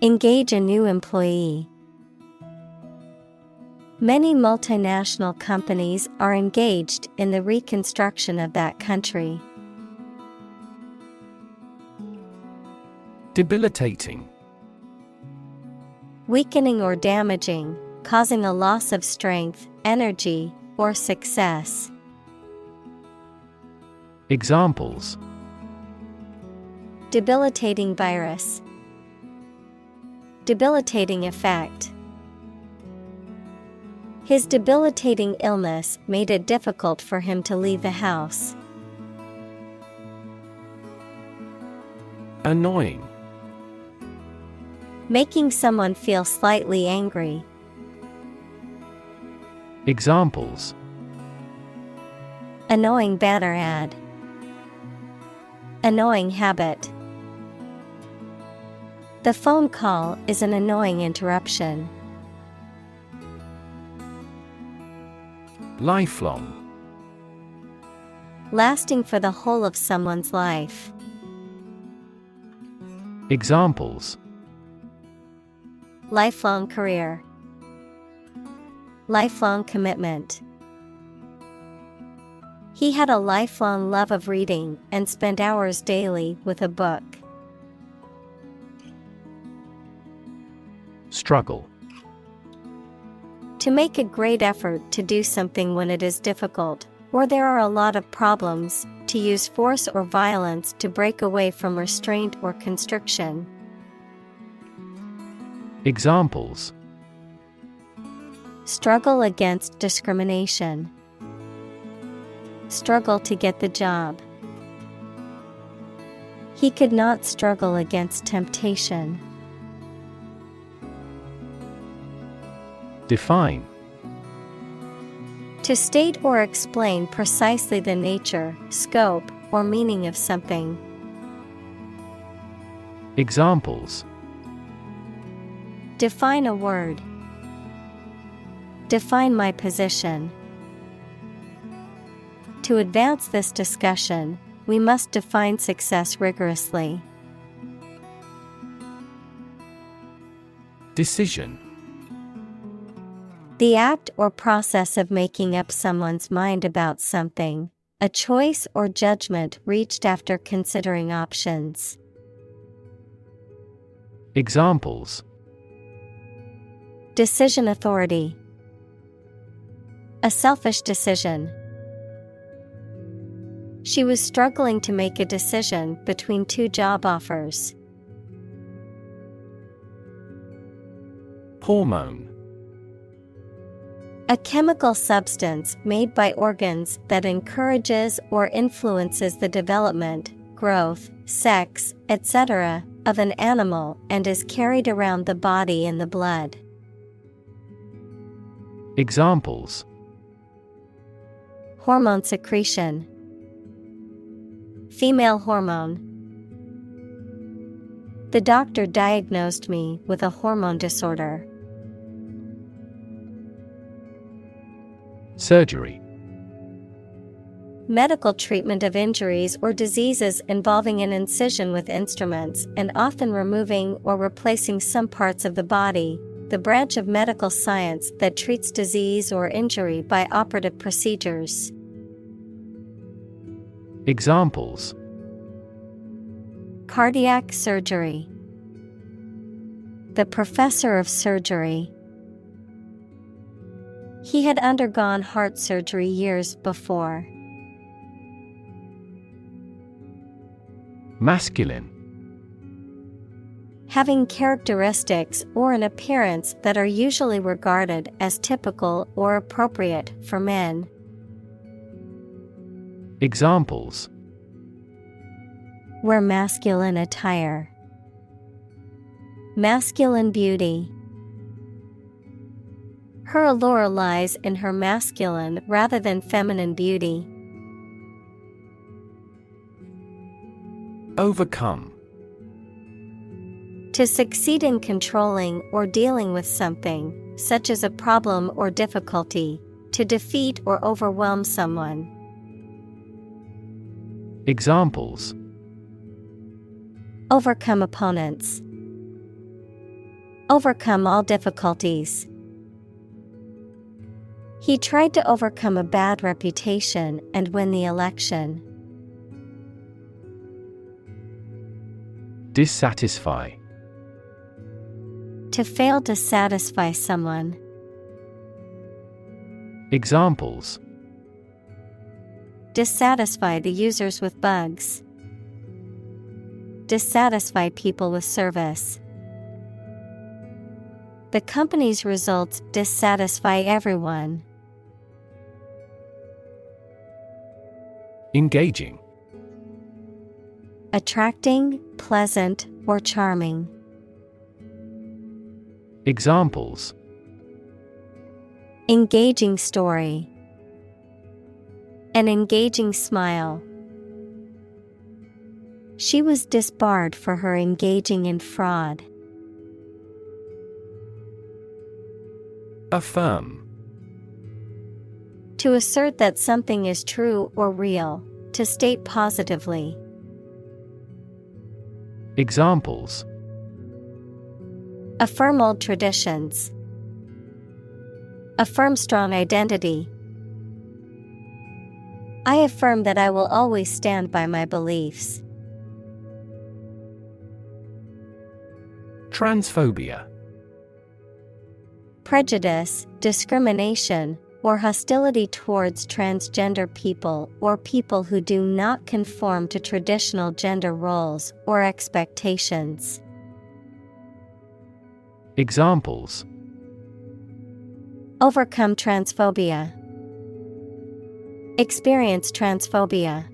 Engage a new employee. Many multinational companies are engaged in the reconstruction of that country. Debilitating. Weakening or damaging, causing a loss of strength, energy, or success. Examples: debilitating virus, debilitating effect. His debilitating illness made it difficult for him to leave the house. Annoying. Making someone feel slightly angry. Examples: annoying banner ad, annoying habit. The phone call is an annoying interruption. Lifelong. Lasting for the whole of someone's life. Examples: lifelong career, lifelong commitment. He had a lifelong love of reading and spent hours daily with a book. Struggle. To make a great effort to do something when it is difficult, or there are a lot of problems, to use force or violence to break away from restraint or constriction. Examples: struggle against discrimination, struggle to get the job. He could not struggle against temptation. Define. To state or explain precisely the nature, scope, or meaning of something. Examples: define a word. Define my position. To advance this discussion, we must define success rigorously. Decision. The act or process of making up someone's mind about something, a choice or judgment reached after considering options. Examples: decision authority. A selfish decision. She was struggling to make a decision between two job offers. Hormone. A chemical substance made by organs that encourages or influences the development, growth, sex, etc., of an animal and is carried around the body in the blood. Examples: hormone secretion. Female hormone. The doctor diagnosed me with a hormone disorder. Surgery. Medical treatment of injuries or diseases involving an incision with instruments and often removing or replacing some parts of the body, the branch of medical science that treats disease or injury by operative procedures. Examples: cardiac surgery. The professor of surgery. He had undergone heart surgery years before. Masculine. Having characteristics or an appearance that are usually regarded as typical or appropriate for men. Examples: wear masculine attire. Masculine beauty. Her allure lies in her masculine rather than feminine beauty. Overcome. To succeed in controlling or dealing with something, such as a problem or difficulty, to defeat or overwhelm someone. Examples: overcome opponents, overcome all difficulties. He tried to overcome a bad reputation and win the election. Dissatisfy. To fail to satisfy someone. Examples: dissatisfy the users with bugs. Dissatisfy people with service. The company's results dissatisfy everyone. Engaging. Attracting, pleasant, or charming. Examples: engaging story. An engaging smile. She was disbarred for her engaging in fraud. Affirm. To assert that something is true or real, to state positively. Examples: affirm old traditions. Affirm strong identity. I affirm that I will always stand by my beliefs. Transphobia. Prejudice, discrimination, or hostility towards transgender people or people who do not conform to traditional gender roles or expectations. Examples: overcome transphobia. Experience transphobia.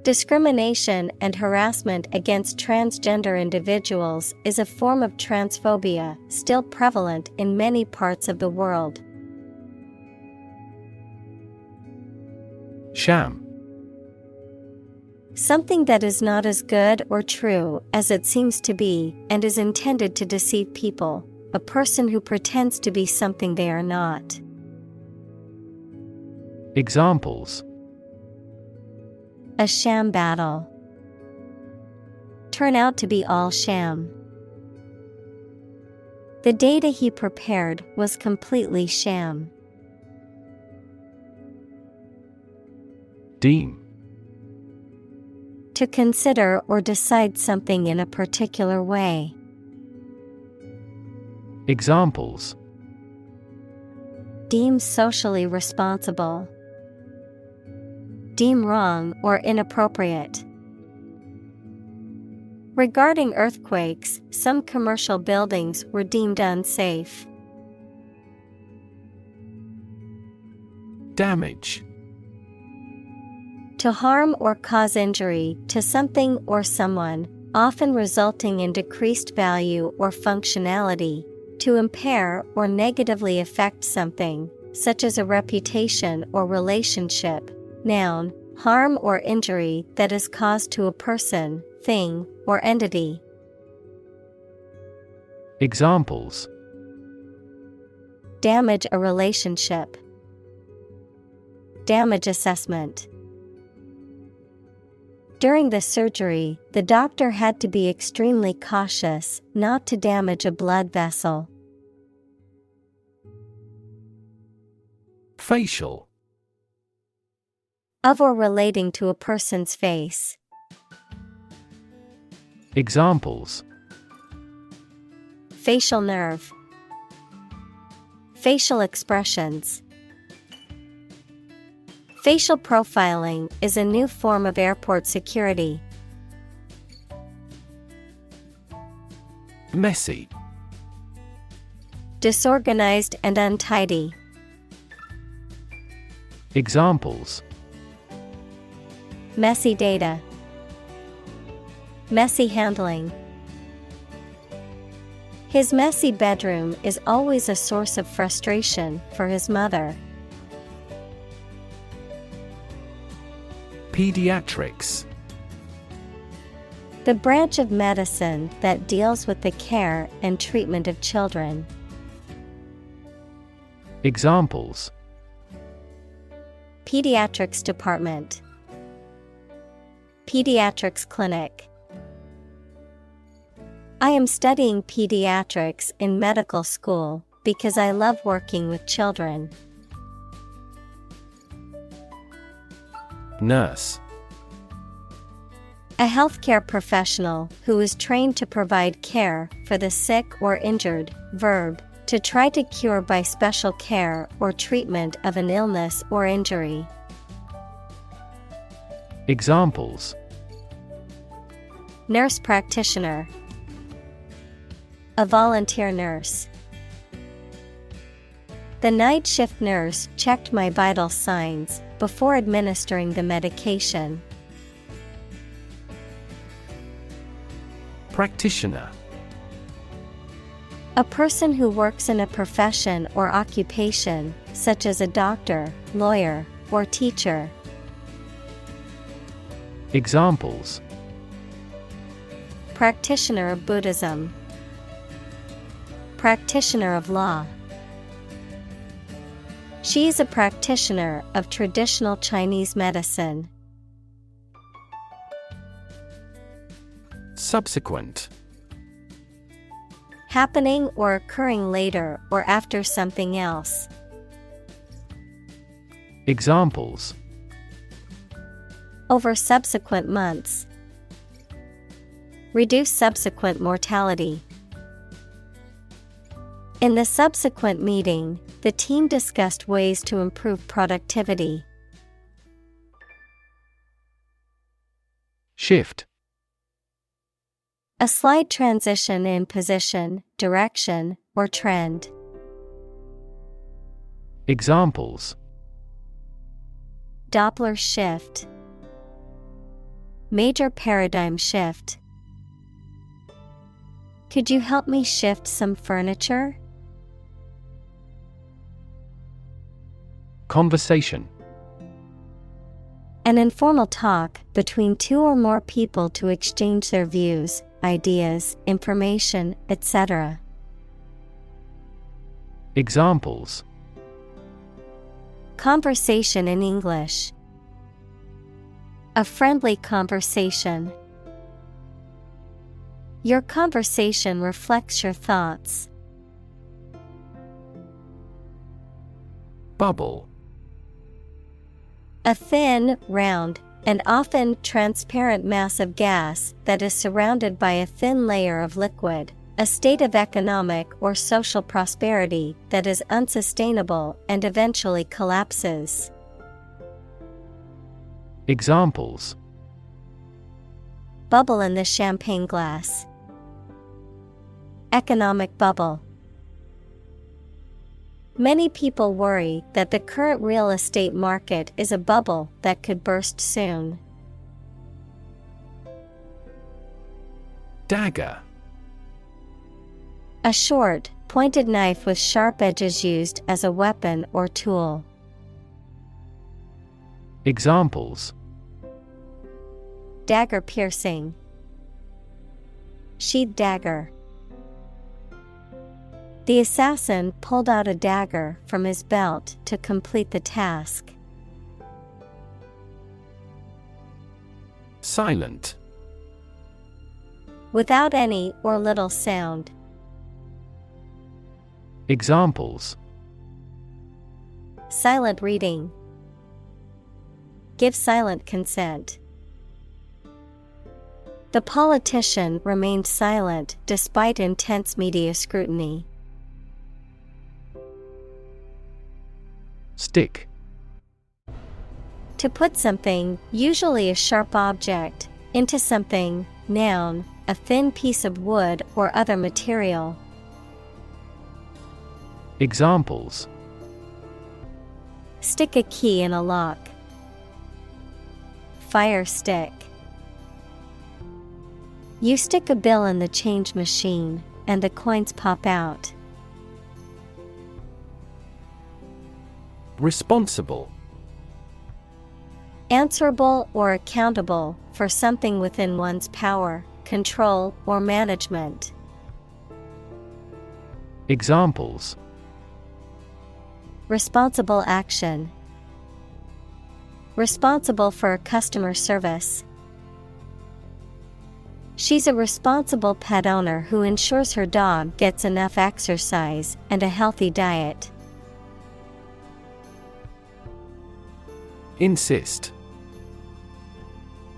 Discrimination and harassment against transgender individuals is a form of transphobia still prevalent in many parts of the world. Sham. Something that is not as good or true as it seems to be and is intended to deceive people, a person who pretends to be something they are not. Examples: a sham battle. Turn out to be all sham. The data he prepared was completely sham. Deem. To consider or decide something in a particular way. Examples: deem socially responsible. Deem wrong or inappropriate. Regarding earthquakes, some commercial buildings were deemed unsafe. Damage. To harm or cause injury to something or someone, often resulting in decreased value or functionality. To impair or negatively affect something, such as a reputation or relationship. Noun, harm or injury that is caused to a person, thing, or entity. Examples: damage a relationship. Damage assessment. During the surgery, the doctor had to be extremely cautious not to damage a blood vessel. Facial. Of or relating to a person's face. Examples: facial nerve. Facial expressions. Facial profiling is a new form of airport security. Messy. Disorganized and untidy. Examples: messy data. Messy handling. His messy bedroom is always a source of frustration for his mother. Pediatrics. The branch of medicine that deals with the care and treatment of children. Examples: pediatrics department. Pediatrics clinic. I am studying pediatrics in medical school because I love working with children. Nurse. A healthcare professional who is trained to provide care for the sick or injured. Verb, to try to cure by special care or treatment of an illness or injury. Examples: Nurse practitioner. A volunteer nurse. The night shift nurse checked my vital signs before administering the medication. Practitioner. A person who works in a profession or occupation, such as a doctor, lawyer, or teacher. Examples: Practitioner of Buddhism. Practitioner of law. She is a practitioner of traditional Chinese medicine. Subsequent. Happening or occurring later or after something else. Examples: Over subsequent months. Reduce subsequent mortality. In the subsequent meeting, the team discussed ways to improve productivity. Shift. A slight transition in position, direction, or trend. Examples: Doppler shift. Major paradigm shift. Could you help me shift some furniture? Conversation. An informal talk between two or more people to exchange their views, ideas, information, etc. Examples: Conversation in English. A friendly conversation. Your conversation reflects your thoughts. Bubble. A thin, round, and often transparent mass of gas that is surrounded by a thin layer of liquid, a state of economic or social prosperity that is unsustainable and eventually collapses. Examples: Bubble in the champagne glass. Economic bubble. Many people worry that the current real estate market is a bubble that could burst soon. Dagger. A short, pointed knife with sharp edges used as a weapon or tool. Examples: Dagger piercing. Sheath dagger. The assassin pulled out a dagger from his belt to complete the task. Silent. Without any or little sound. Examples: Silent reading. Give silent consent. The politician remained silent despite intense media scrutiny. Stick. To put something, usually a sharp object, into something, noun, a thin piece of wood or other material. Examples: Stick a key in a lock. Fire stick. You stick a bill in the change machine, and the coins pop out. Responsible. Answerable or accountable for something within one's power, control, or management. Examples: Responsible action. Responsible for customer service. She's a responsible pet owner who ensures her dog gets enough exercise and a healthy diet. Insist.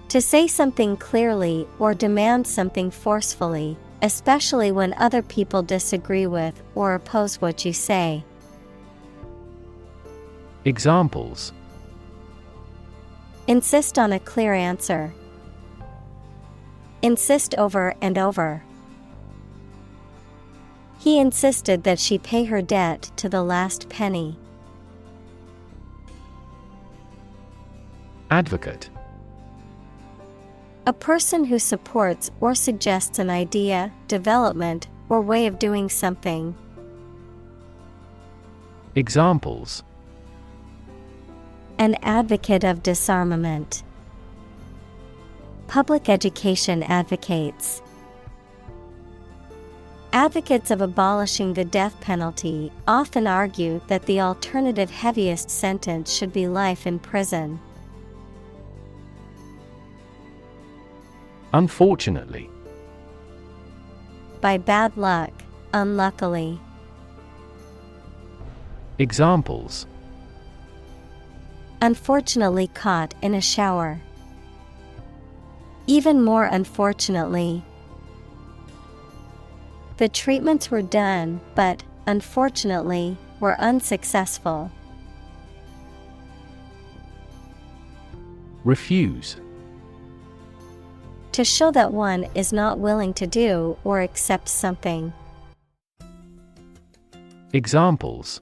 To say something clearly or demand something forcefully, especially when other people disagree with or oppose what you say. Examples: insist on a clear answer. Insist over and over. He insisted that she pay her debt to the last penny. Advocate. A person who supports or suggests an idea, development, or way of doing something. Examples: an advocate of disarmament. Public education advocates. Advocates of abolishing the death penalty often argue that the alternative heaviest sentence should be life in prison. Unfortunately. By bad luck, unluckily. Examples: unfortunately caught in a shower. Even more unfortunately. The treatments were done, but, unfortunately, were unsuccessful. Refuse. To show that one is not willing to do or accept something. Examples: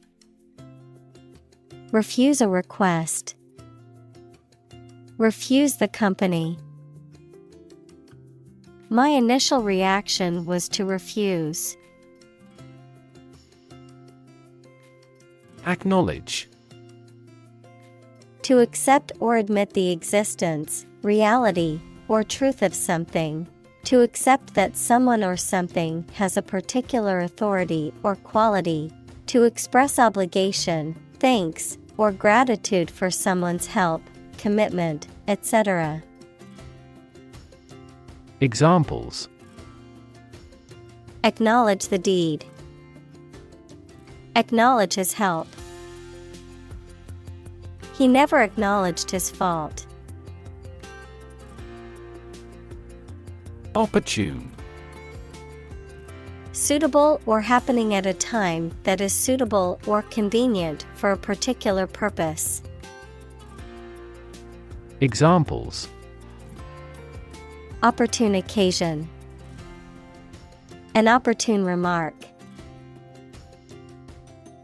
refuse a request. Refuse the company. My initial reaction was to refuse. Acknowledge. To accept or admit the existence, reality, or truth of something. To accept that someone or something has a particular authority or quality. To express obligation, thanks, or gratitude for someone's help, commitment, etc. Examples: acknowledge the deed. Acknowledge his help. He never acknowledged his fault. Opportune. Suitable or happening at a time that is suitable or convenient for a particular purpose. Examples: opportune occasion. An opportune remark.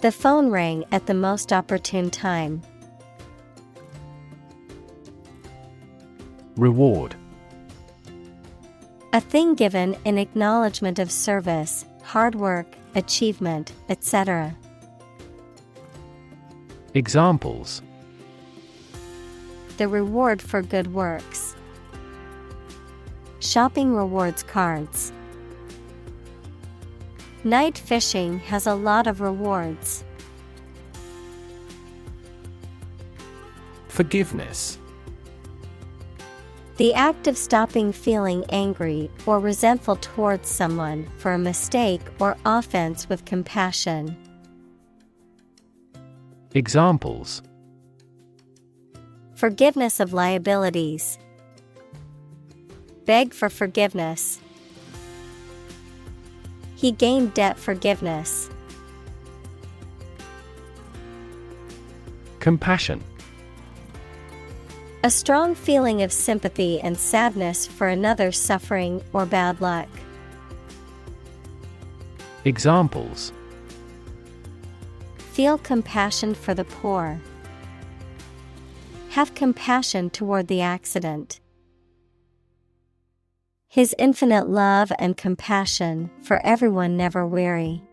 The phone rang at the most opportune time. Reward. A thing given in acknowledgement of service, hard work, achievement, etc. Examples: the reward for good works. Shopping rewards cards. Night fishing has a lot of rewards. Forgiveness. The act of stopping feeling angry or resentful towards someone for a mistake or offense with compassion. Examples: forgiveness of liabilities. Beg for forgiveness. He gained debt forgiveness. Compassion. A strong feeling of sympathy and sadness for another's suffering or bad luck. Examples: feel compassion for the poor. Have compassion toward the accident. His infinite love and compassion for everyone never weary.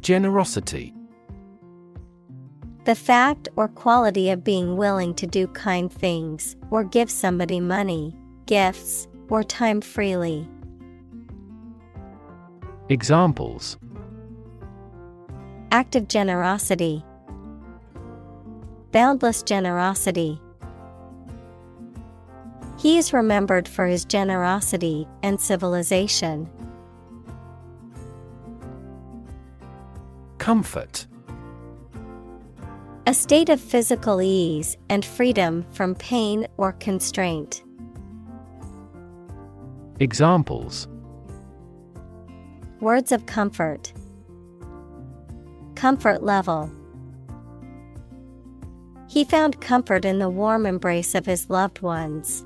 Generosity. The fact or quality of being willing to do kind things or give somebody money, gifts, or time freely. Examples: act of generosity. Boundless generosity. He is remembered for his generosity and civilization. Comfort. A state of physical ease and freedom from pain or constraint. Examples: Words of comfort. Comfort level. He found comfort in the warm embrace of his loved ones.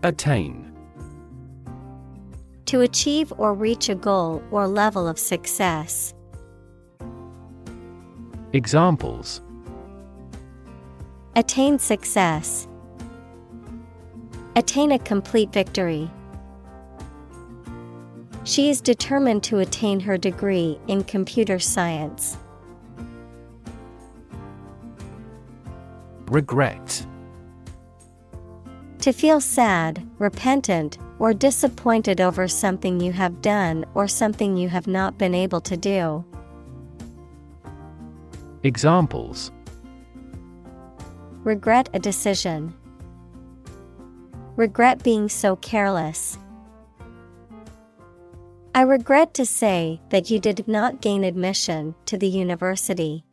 Attain. To achieve or reach a goal or level of success. Examples: Attain success. Attain a complete victory. She is determined to attain her degree in computer science. Regret. To feel sad, repentant, or disappointed over something you have done or something you have not been able to do. Examples: Regret a decision. Regret being so careless. I regret to say that you did not gain admission to the university.